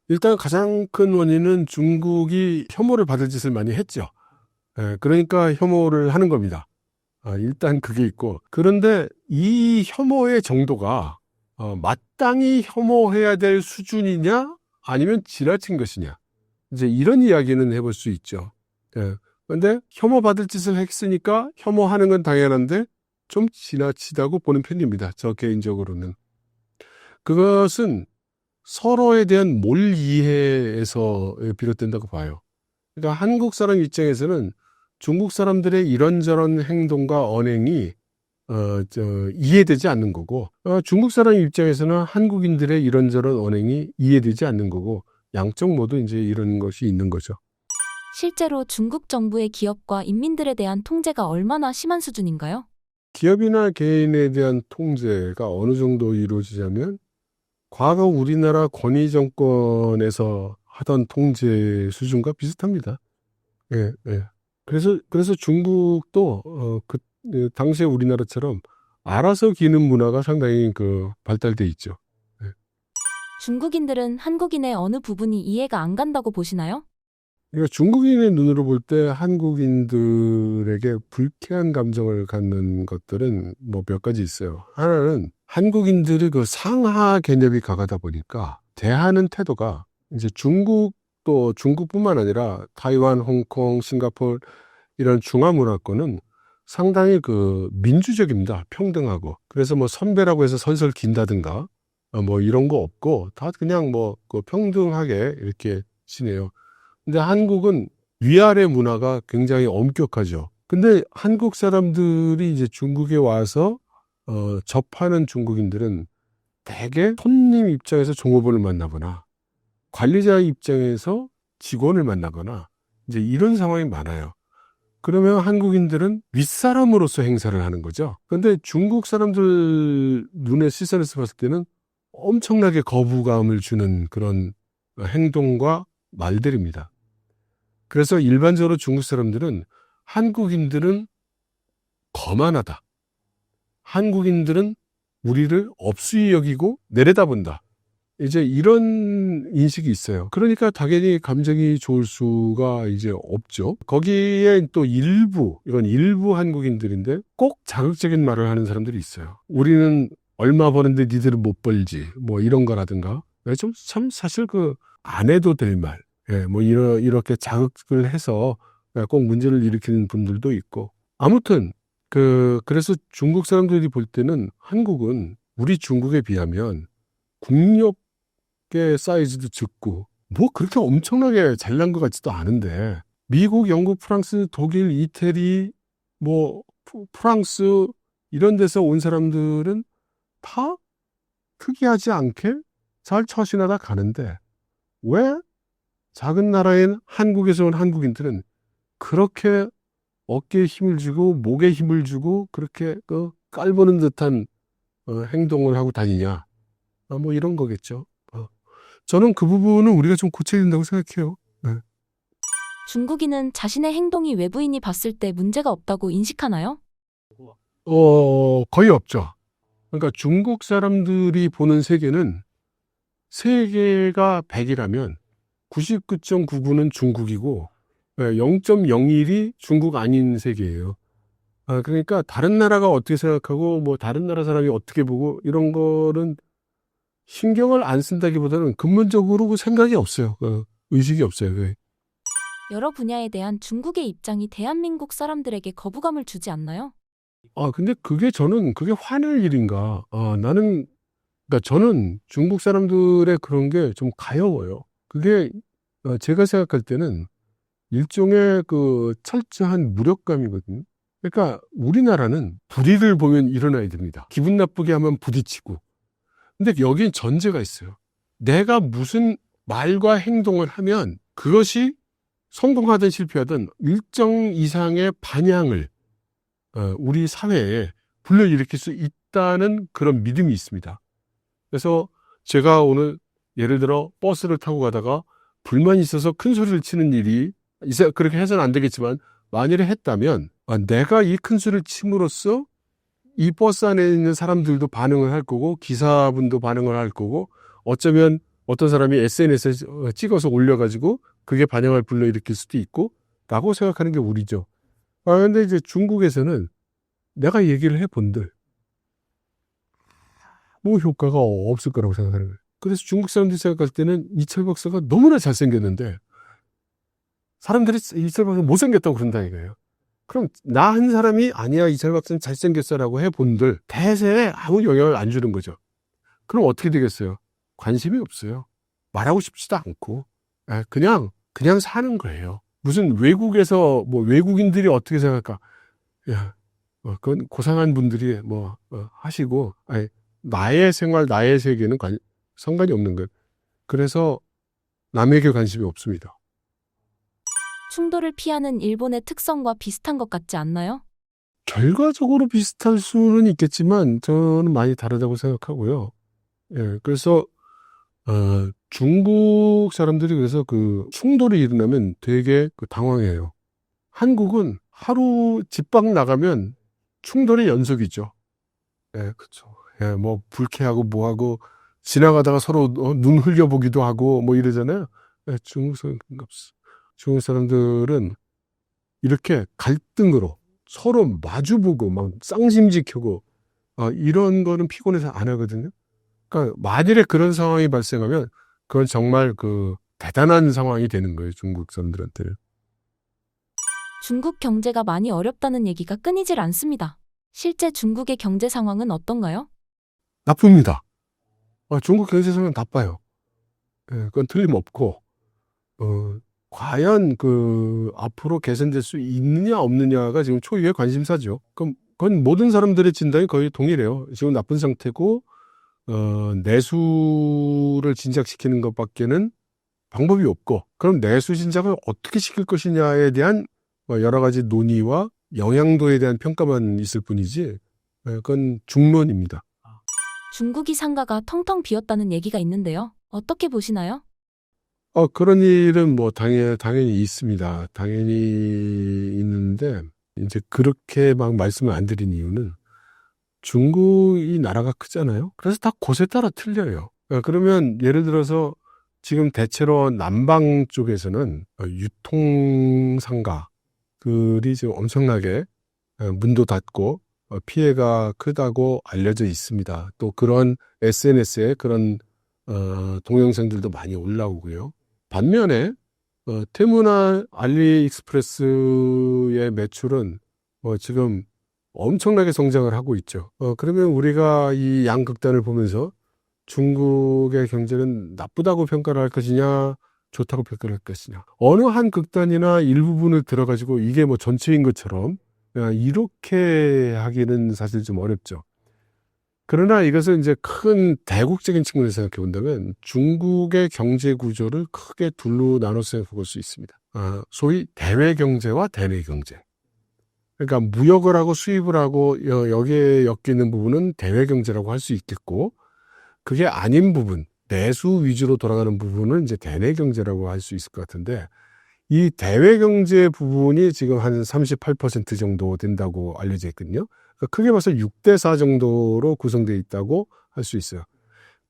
일단 가장 큰 원인은 중국이 혐오를 받을 짓을 많이 했죠. 그러니까 혐오를 하는 겁니다. 일단 그게 있고. 그런데 이 혐오의 정도가 마땅히 혐오해야 될 수준이냐 아니면 지나친 것이냐. 이제 이런 이야기는 해볼 수 있죠. 그런데 혐오받을 짓을 했으니까 혐오하는 건 당연한데 좀 지나치다고 보는 편입니다. 저 개인적으로는. 그것은 서로에 대한 몰이해에서 비롯된다고 봐요. 그러니까 한국 사람 입장에서는 중국 사람들의 이런저런 행동과 언행이 이해되지 않는 거고, 중국 사람 입장에서는 한국인들의 이런저런 언행이 이해되지 않는 거고, 양쪽 모두 이제 이런 것이 있는 거죠. 실제로 중국 정부의 기업과 인민들에 대한 통제가 얼마나 심한 수준인가요? 기업이나 개인에 대한 통제가 어느 정도 이루어지냐면, 과거 우리나라 권위 정권에서 하던 통제 수준과 비슷합니다. 예, 예. 그래서 중국도 당시에 우리나라처럼 알아서 기는 문화가 상당히 발달돼 있죠. 예. 중국인들은 한국인의 어느 부분이 이해가 안 간다고 보시나요? 그러니까 중국인의 눈으로 볼 때 한국인들에게 불쾌한 감정을 갖는 것들은 뭐 몇 가지 있어요. 하나는 한국인들의 그 상하 개념이 강하다 보니까 대하는 태도가 이제 중국도 중국뿐만 아니라 타이완, 홍콩, 싱가포르 이런 중화문화권은 상당히 민주적입니다. 평등하고. 그래서 뭐 선배라고 해서 설설 긴다든가 뭐 이런 거 없고 다 그냥 평등하게 이렇게 지내요. 근데 한국은 위아래 문화가 굉장히 엄격하죠. 근데 한국 사람들이 이제 중국에 와서 접하는 중국인들은 대개 손님 입장에서 종업원을 만나거나 관리자 입장에서 직원을 만나거나 이제 이런 상황이 많아요. 그러면 한국인들은 윗사람으로서 행사를 하는 거죠. 그런데 중국 사람들 눈의 시선에서 봤을 때는 엄청나게 거부감을 주는 그런 행동과 말들입니다. 그래서 일반적으로 중국 사람들은 한국인들은 거만하다. 한국인들은 우리를 업수히 여기고 내려다본다. 이제 이런 인식이 있어요. 그러니까 당연히 감정이 좋을 수가 이제 없죠. 거기에 또 이건 일부 한국인들인데 꼭 자극적인 말을 하는 사람들이 있어요. 우리는 얼마 버는데 니들은 못 벌지. 뭐 이런 거라든가. 참 사실 안 해도 될 말. 예, 뭐 이렇게 자극을 해서 꼭 문제를 일으키는 분들도 있고. 아무튼 그래서 중국 사람들이 볼 때는 한국은 우리 중국에 비하면 국력의 사이즈도 적고 뭐 그렇게 엄청나게 잘난 것 같지도 않은데 미국, 영국, 프랑스, 독일, 이태리, 뭐 프랑스 이런 데서 온 사람들은 다 특이하지 않게 잘 처신하다 가는데 왜 작은 나라인 한국에서 온 한국인들은 그렇게 어깨에 힘을 주고 목에 힘을 주고 그렇게 깔보는 듯한 행동을 하고 다니냐. 뭐 이런 거겠죠. 저는 그 부분은 우리가 좀 고쳐야 된다고 생각해요. 네. 중국인은 자신의 행동이 외부인이 봤을 때 문제가 없다고 인식하나요? 거의 없죠. 그러니까 중국 사람들이 보는 세계는 세계가 100이라면 99.99는 중국이고 0.01이 중국 아닌 세계예요. 그러니까 다른 나라가 어떻게 생각하고 뭐 다른 나라 사람이 어떻게 보고 이런 거는 신경을 안 쓴다기보다는 근본적으로 생각이 없어요. 의식이 없어요. 여러 분야에 대한 중국의 입장이 대한민국 사람들에게 거부감을 주지 않나요? 근데 그게 화낼 일인가? 그러니까 저는 중국 사람들의 그런 게 좀 가여워요. 그게 제가 생각할 때는 일종의 철저한 무력감이거든요. 그러니까 우리나라는 불의를 보면 일어나야 됩니다. 기분 나쁘게 하면 부딪히고. 근데 여긴 전제가 있어요. 내가 무슨 말과 행동을 하면 그것이 성공하든 실패하든 일정 이상의 반향을 우리 사회에 불러일으킬 수 있다는 그런 믿음이 있습니다. 그래서 제가 오늘 예를 들어 버스를 타고 가다가 불만이 있어서 큰 소리를 치는 일이 그렇게 해서는 안 되겠지만 만일에 했다면 내가 이 큰 소리를 침으로써 이 버스 안에 있는 사람들도 반응을 할 거고 기사분도 반응을 할 거고 어쩌면 어떤 사람이 SNS에 찍어서 올려가지고 그게 반영을 불러일으킬 수도 있고 라고 생각하는 게 우리죠. 근데 이제 중국에서는 내가 얘기를 해본들 뭐 효과가 없을 거라고 생각하는 거예요. 그래서 중국 사람들이 생각할 때는 이철 박사가 너무나 잘생겼는데 사람들이 이철 박사 못생겼다고 그런다 이거예요. 그럼 나 한 사람이 아니야 이철 박사는 잘생겼어라고 해본들 대세에 아무 영향을 안 주는 거죠. 그럼 어떻게 되겠어요? 관심이 없어요. 말하고 싶지도 않고 그냥 사는 거예요. 무슨 외국에서 뭐 외국인들이 어떻게 생각할까? 야, 그건 고상한 분들이 하시고 나의 생활 나의 세계는 상관이 없는 거예요. 그래서 남에게 관심이 없습니다. 충돌을 피하는 일본의 특성과 비슷한 것 같지 않나요? 결과적으로 비슷할 수는 있겠지만 저는 많이 다르다고 생각하고요. 그래서 중국 사람들이 그래서 그 충돌이 일어나면 되게 당황해요. 한국은 하루 집밖 나가면 충돌의 연속이죠. 그렇죠. 뭐 불쾌하고 뭐하고 지나가다가 서로 눈 흘려보기도 하고 뭐 이러잖아요. 중국 사람들은 이렇게 갈등으로 서로 마주보고 막 쌍심지켜고 이런 거는 피곤해서 안 하거든요. 그러니까 만일에 그런 상황이 발생하면 그건 정말 대단한 상황이 되는 거예요. 중국 사람들한테는. 중국 경제가 많이 어렵다는 얘기가 끊이질 않습니다. 실제 중국의 경제 상황은 어떤가요? 나쁩니다. 중국 경제 상황은 나빠요. 그건 틀림없고 과연 앞으로 개선될 수 있느냐 없느냐가 지금 초유의 관심사죠. 그건 모든 사람들의 진단이 거의 동일해요. 지금 나쁜 상태고 내수를 진작시키는 것밖에는 방법이 없고 그럼 내수 진작을 어떻게 시킬 것이냐에 대한 여러 가지 논의와 영향도에 대한 평가만 있을 뿐이지 그건 중론입니다. 중국이 상가가 텅텅 비었다는 얘기가 있는데요. 어떻게 보시나요? 그런 일은 당연히 있습니다. 당연히 있는데 이제 그렇게 막 말씀을 안 드린 이유는 중국이 나라가 크잖아요. 그래서 다 곳에 따라 틀려요. 그러면 예를 들어서 지금 대체로 남방 쪽에서는 유통상가들이 지금 엄청나게 문도 닫고 피해가 크다고 알려져 있습니다. 또 그런 SNS에 그런 동영상들도 많이 올라오고요. 반면에 테무나 알리익스프레스의 매출은 지금 엄청나게 성장을 하고 있죠. 그러면 우리가 이 양극단을 보면서 중국의 경제는 나쁘다고 평가를 할 것이냐, 좋다고 평가를 할 것이냐. 어느 한 극단이나 일부분을 들어가지고 이게 전체인 것처럼 이렇게 하기는 사실 좀 어렵죠. 그러나 이것을 이제 큰 대국적인 측면에서 생각해 본다면 중국의 경제 구조를 크게 둘로 나눠서 생각해 볼 수 있습니다. 소위 대외 경제와 대내 경제. 그러니까 무역을 하고 수입을 하고 여기에 엮이는 부분은 대외 경제라고 할 수 있겠고 그게 아닌 부분, 내수 위주로 돌아가는 부분은 이제 대내 경제라고 할 수 있을 것 같은데 이 대외 경제 부분이 지금 한 38% 정도 된다고 알려져 있거든요. 그러니까 크게 봐서 6대4 정도로 구성되어 있다고 할 수 있어요.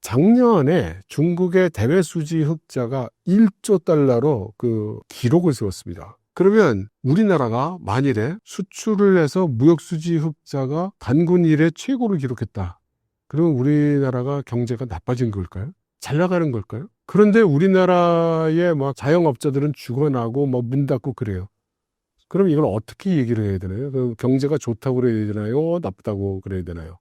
작년에 중국의 대외 수지 흑자가 1조 달러로 기록을 세웠습니다. 그러면 우리나라가 만일에 수출을 해서 무역 수지 흑자가 단군 이래 최고를 기록했다. 그러면 우리나라가 경제가 나빠진 걸까요? 잘 나가는 걸까요? 그런데 우리나라의 자영업자들은 죽어나고 문 닫고 그래요. 그럼 이걸 어떻게 얘기를 해야 되나요? 경제가 좋다고 그래야 되나요? 나쁘다고 그래야 되나요?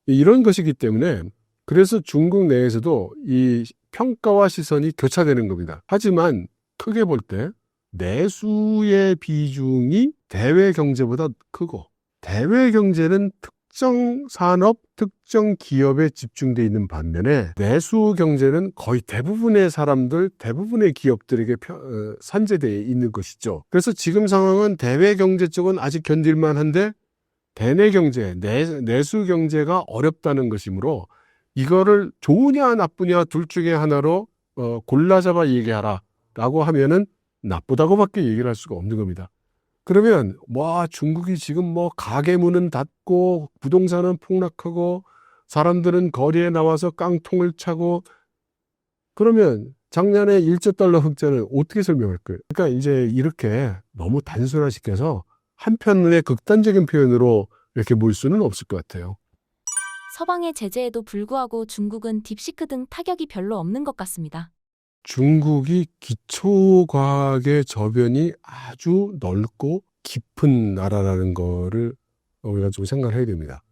이런 것이기 때문에 그래서 중국 내에서도 이 평가와 시선이 교차되는 겁니다. 하지만 크게 볼 때 내수의 비중이 대외 경제보다 크고 대외 경제는 특정 산업, 특정 기업에 집중되어 있는 반면에 내수 경제는 거의 대부분의 사람들, 대부분의 기업들에게 산재되어 있는 것이죠. 그래서 지금 상황은 대외 경제 쪽은 아직 견딜만 한데 대내 경제, 내수 경제가 어렵다는 것이므로 이거를 좋으냐 나쁘냐 둘 중에 하나로 골라 잡아 얘기하라 라고 하면은 나쁘다고밖에 얘기를 할 수가 없는 겁니다. 그러면 와 중국이 지금 뭐 가게 문은 닫고 부동산은 폭락하고 사람들은 거리에 나와서 깡통을 차고 그러면 작년에 1조 달러 흑자를 어떻게 설명할 거예요? 그러니까 이제 이렇게 너무 단순화시켜서 한편의 극단적인 표현으로 이렇게 볼 수는 없을 것 같아요. 서방의 제재에도 불구하고 중국은 딥시크 등 타격이 별로 없는 것 같습니다. 중국이 기초과학의 저변이 아주 넓고 깊은 나라라는 거를 우리가 좀 생각을 해야 됩니다.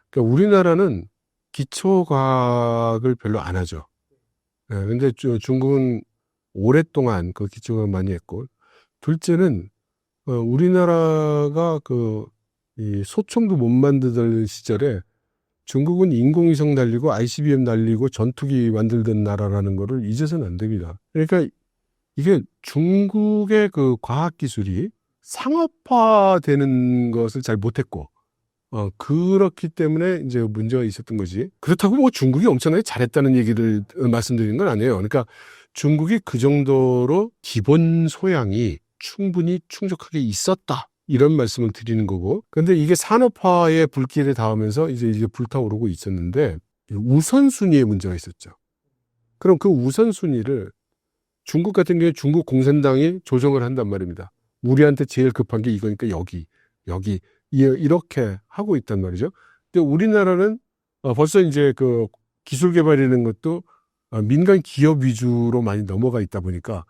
그러니까 우리나라는 기초과학을 별로 안 하죠. 근데 중국은 오랫동안 그 기초과학 많이 했고, 둘째는 우리나라가 이 소총도 못 만들던 시절에 중국은 인공위성 날리고 ICBM 날리고 전투기 만들던 나라라는 거를 잊어서는 안 됩니다. 그러니까 이게 중국의 그 과학기술이 상업화되는 것을 잘 못했고, 그렇기 때문에 이제 문제가 있었던 거지. 그렇다고 뭐 중국이 엄청나게 잘했다는 얘기를 말씀드리는 건 아니에요. 그러니까 중국이 그 정도로 기본 소양이 충분히 충족하게 있었다. 이런 말씀을 드리는 거고. 근데 이게 산업화의 불길에 닿으면서 이제 불타오르고 있었는데 우선순위에 문제가 있었죠. 그럼 그 우선순위를 중국 같은 경우에 중국 공산당이 조정을 한단 말입니다. 우리한테 제일 급한 게 이거니까 여기 이렇게 하고 있단 말이죠. 근데 우리나라는 벌써 이제 그 기술 개발이라는 것도 민간 기업 위주로 많이 넘어가 있다 보니까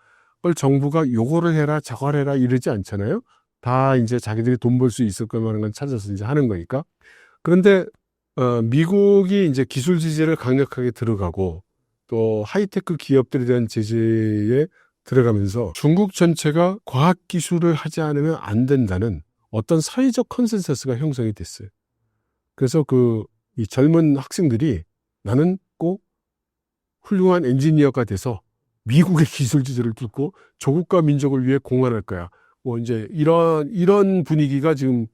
정부가 요거를 해라 저거를 해라 이러지 않잖아요. 다 이제 자기들이 돈 벌 수 있을 거라는 건 찾아서 이제 하는 거니까. 그런데 미국이 이제 기술 제재를 강력하게 들어가고 또 하이테크 기업들에 대한 제재에 들어가면서 중국 전체가 과학 기술을 하지 않으면 안 된다는 어떤 사회적 컨센서스가 형성이 됐어요. 그래서 이 젊은 학생들이 나는 꼭 훌륭한 엔지니어가 돼서 미국의 기술 제재를 뚫고 조국과 민족을 위해 공헌할 거야. 뭐 이제 이런 분위기가 지금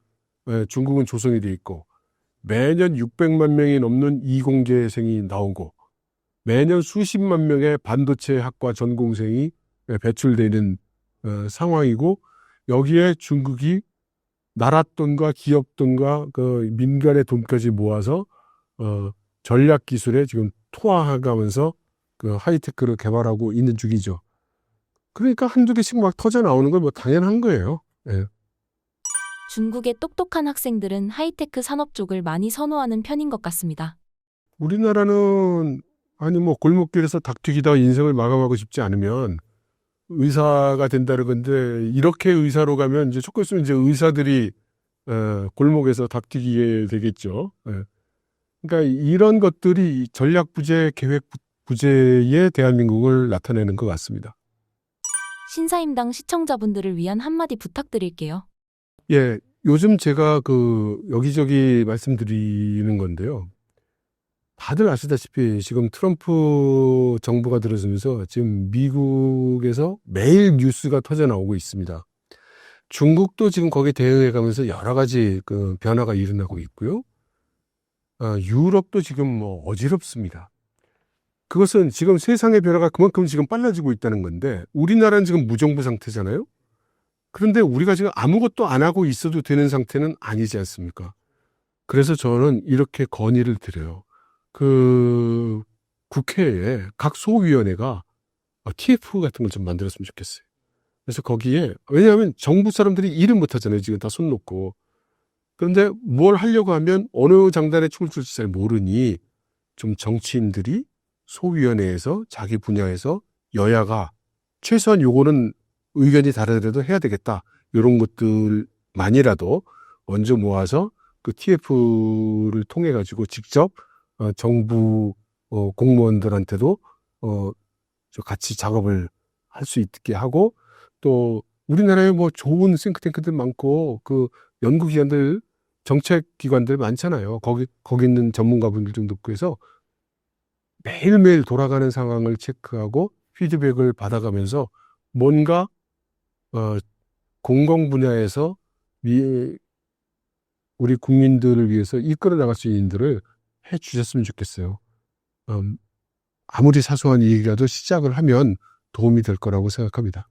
중국은 조성이 돼 있고 매년 600만 명이 넘는 이공계생이 나오고 매년 수십만 명의 반도체 학과 전공생이 배출되는 상황이고 여기에 중국이 나라 돈과 기업 돈과 그 민간의 돈까지 모아서 전략 기술에 지금 투하해가면서 그 하이테크를 개발하고 있는 중이죠. 그러니까 한두 개씩 막 터져 나오는 건 뭐 당연한 거예요. 예. 중국의 똑똑한 학생들은 하이테크 산업 쪽을 많이 선호하는 편인 것 같습니다. 우리나라는 아니 뭐 골목길에서 닭튀기다가 인생을 마감하고 싶지 않으면 의사가 된다는 건데 이렇게 의사로 가면 이제 조금 있으면 이제 의사들이 골목에서 닭튀기게 되겠죠. 예. 그러니까 이런 것들이 전략 부재, 계획 부재의 대한민국을 나타내는 것 같습니다. 신사임당 시청자분들을 위한 한마디 부탁드릴게요. 예, 요즘 제가 여기저기 말씀드리는 건데요. 다들 아시다시피 지금 트럼프 정부가 들어서면서 지금 미국에서 매일 뉴스가 터져 나오고 있습니다. 중국도 지금 거기에 대응해 가면서 여러 가지 변화가 일어나고 있고요. 유럽도 지금 뭐 어지럽습니다. 그것은 지금 세상의 변화가 그만큼 지금 빨라지고 있다는 건데 우리나라는 지금 무정부 상태잖아요. 그런데 우리가 지금 아무것도 안 하고 있어도 되는 상태는 아니지 않습니까? 그래서 저는 이렇게 건의를 드려요. 국회에 각 소위원회가 TF 같은 걸 좀 만들었으면 좋겠어요. 그래서 거기에 왜냐하면 정부 사람들이 일을 못 하잖아요. 지금 다 손 놓고. 그런데 뭘 하려고 하면 어느 장단에 춤을 출지 잘 모르니 좀 정치인들이 소위원회에서 자기 분야에서 여야가 최소한 요거는 의견이 다르더라도 해야 되겠다. 이런 것들만이라도 먼저 모아서 그 TF를 통해 가지고 직접 정부 공무원들한테도 같이 작업을 할 수 있게 하고 또 우리나라에 뭐 좋은 싱크탱크들 많고 연구기관들 정책기관들 많잖아요. 거기 있는 전문가분들 좀 듣고 해서 매일매일 돌아가는 상황을 체크하고 피드백을 받아가면서 뭔가 공공 분야에서 우리 국민들을 위해서 이끌어 나갈 수 있는 일들을 해 주셨으면 좋겠어요. 아무리 사소한 일이라도 시작을 하면 도움이 될 거라고 생각합니다.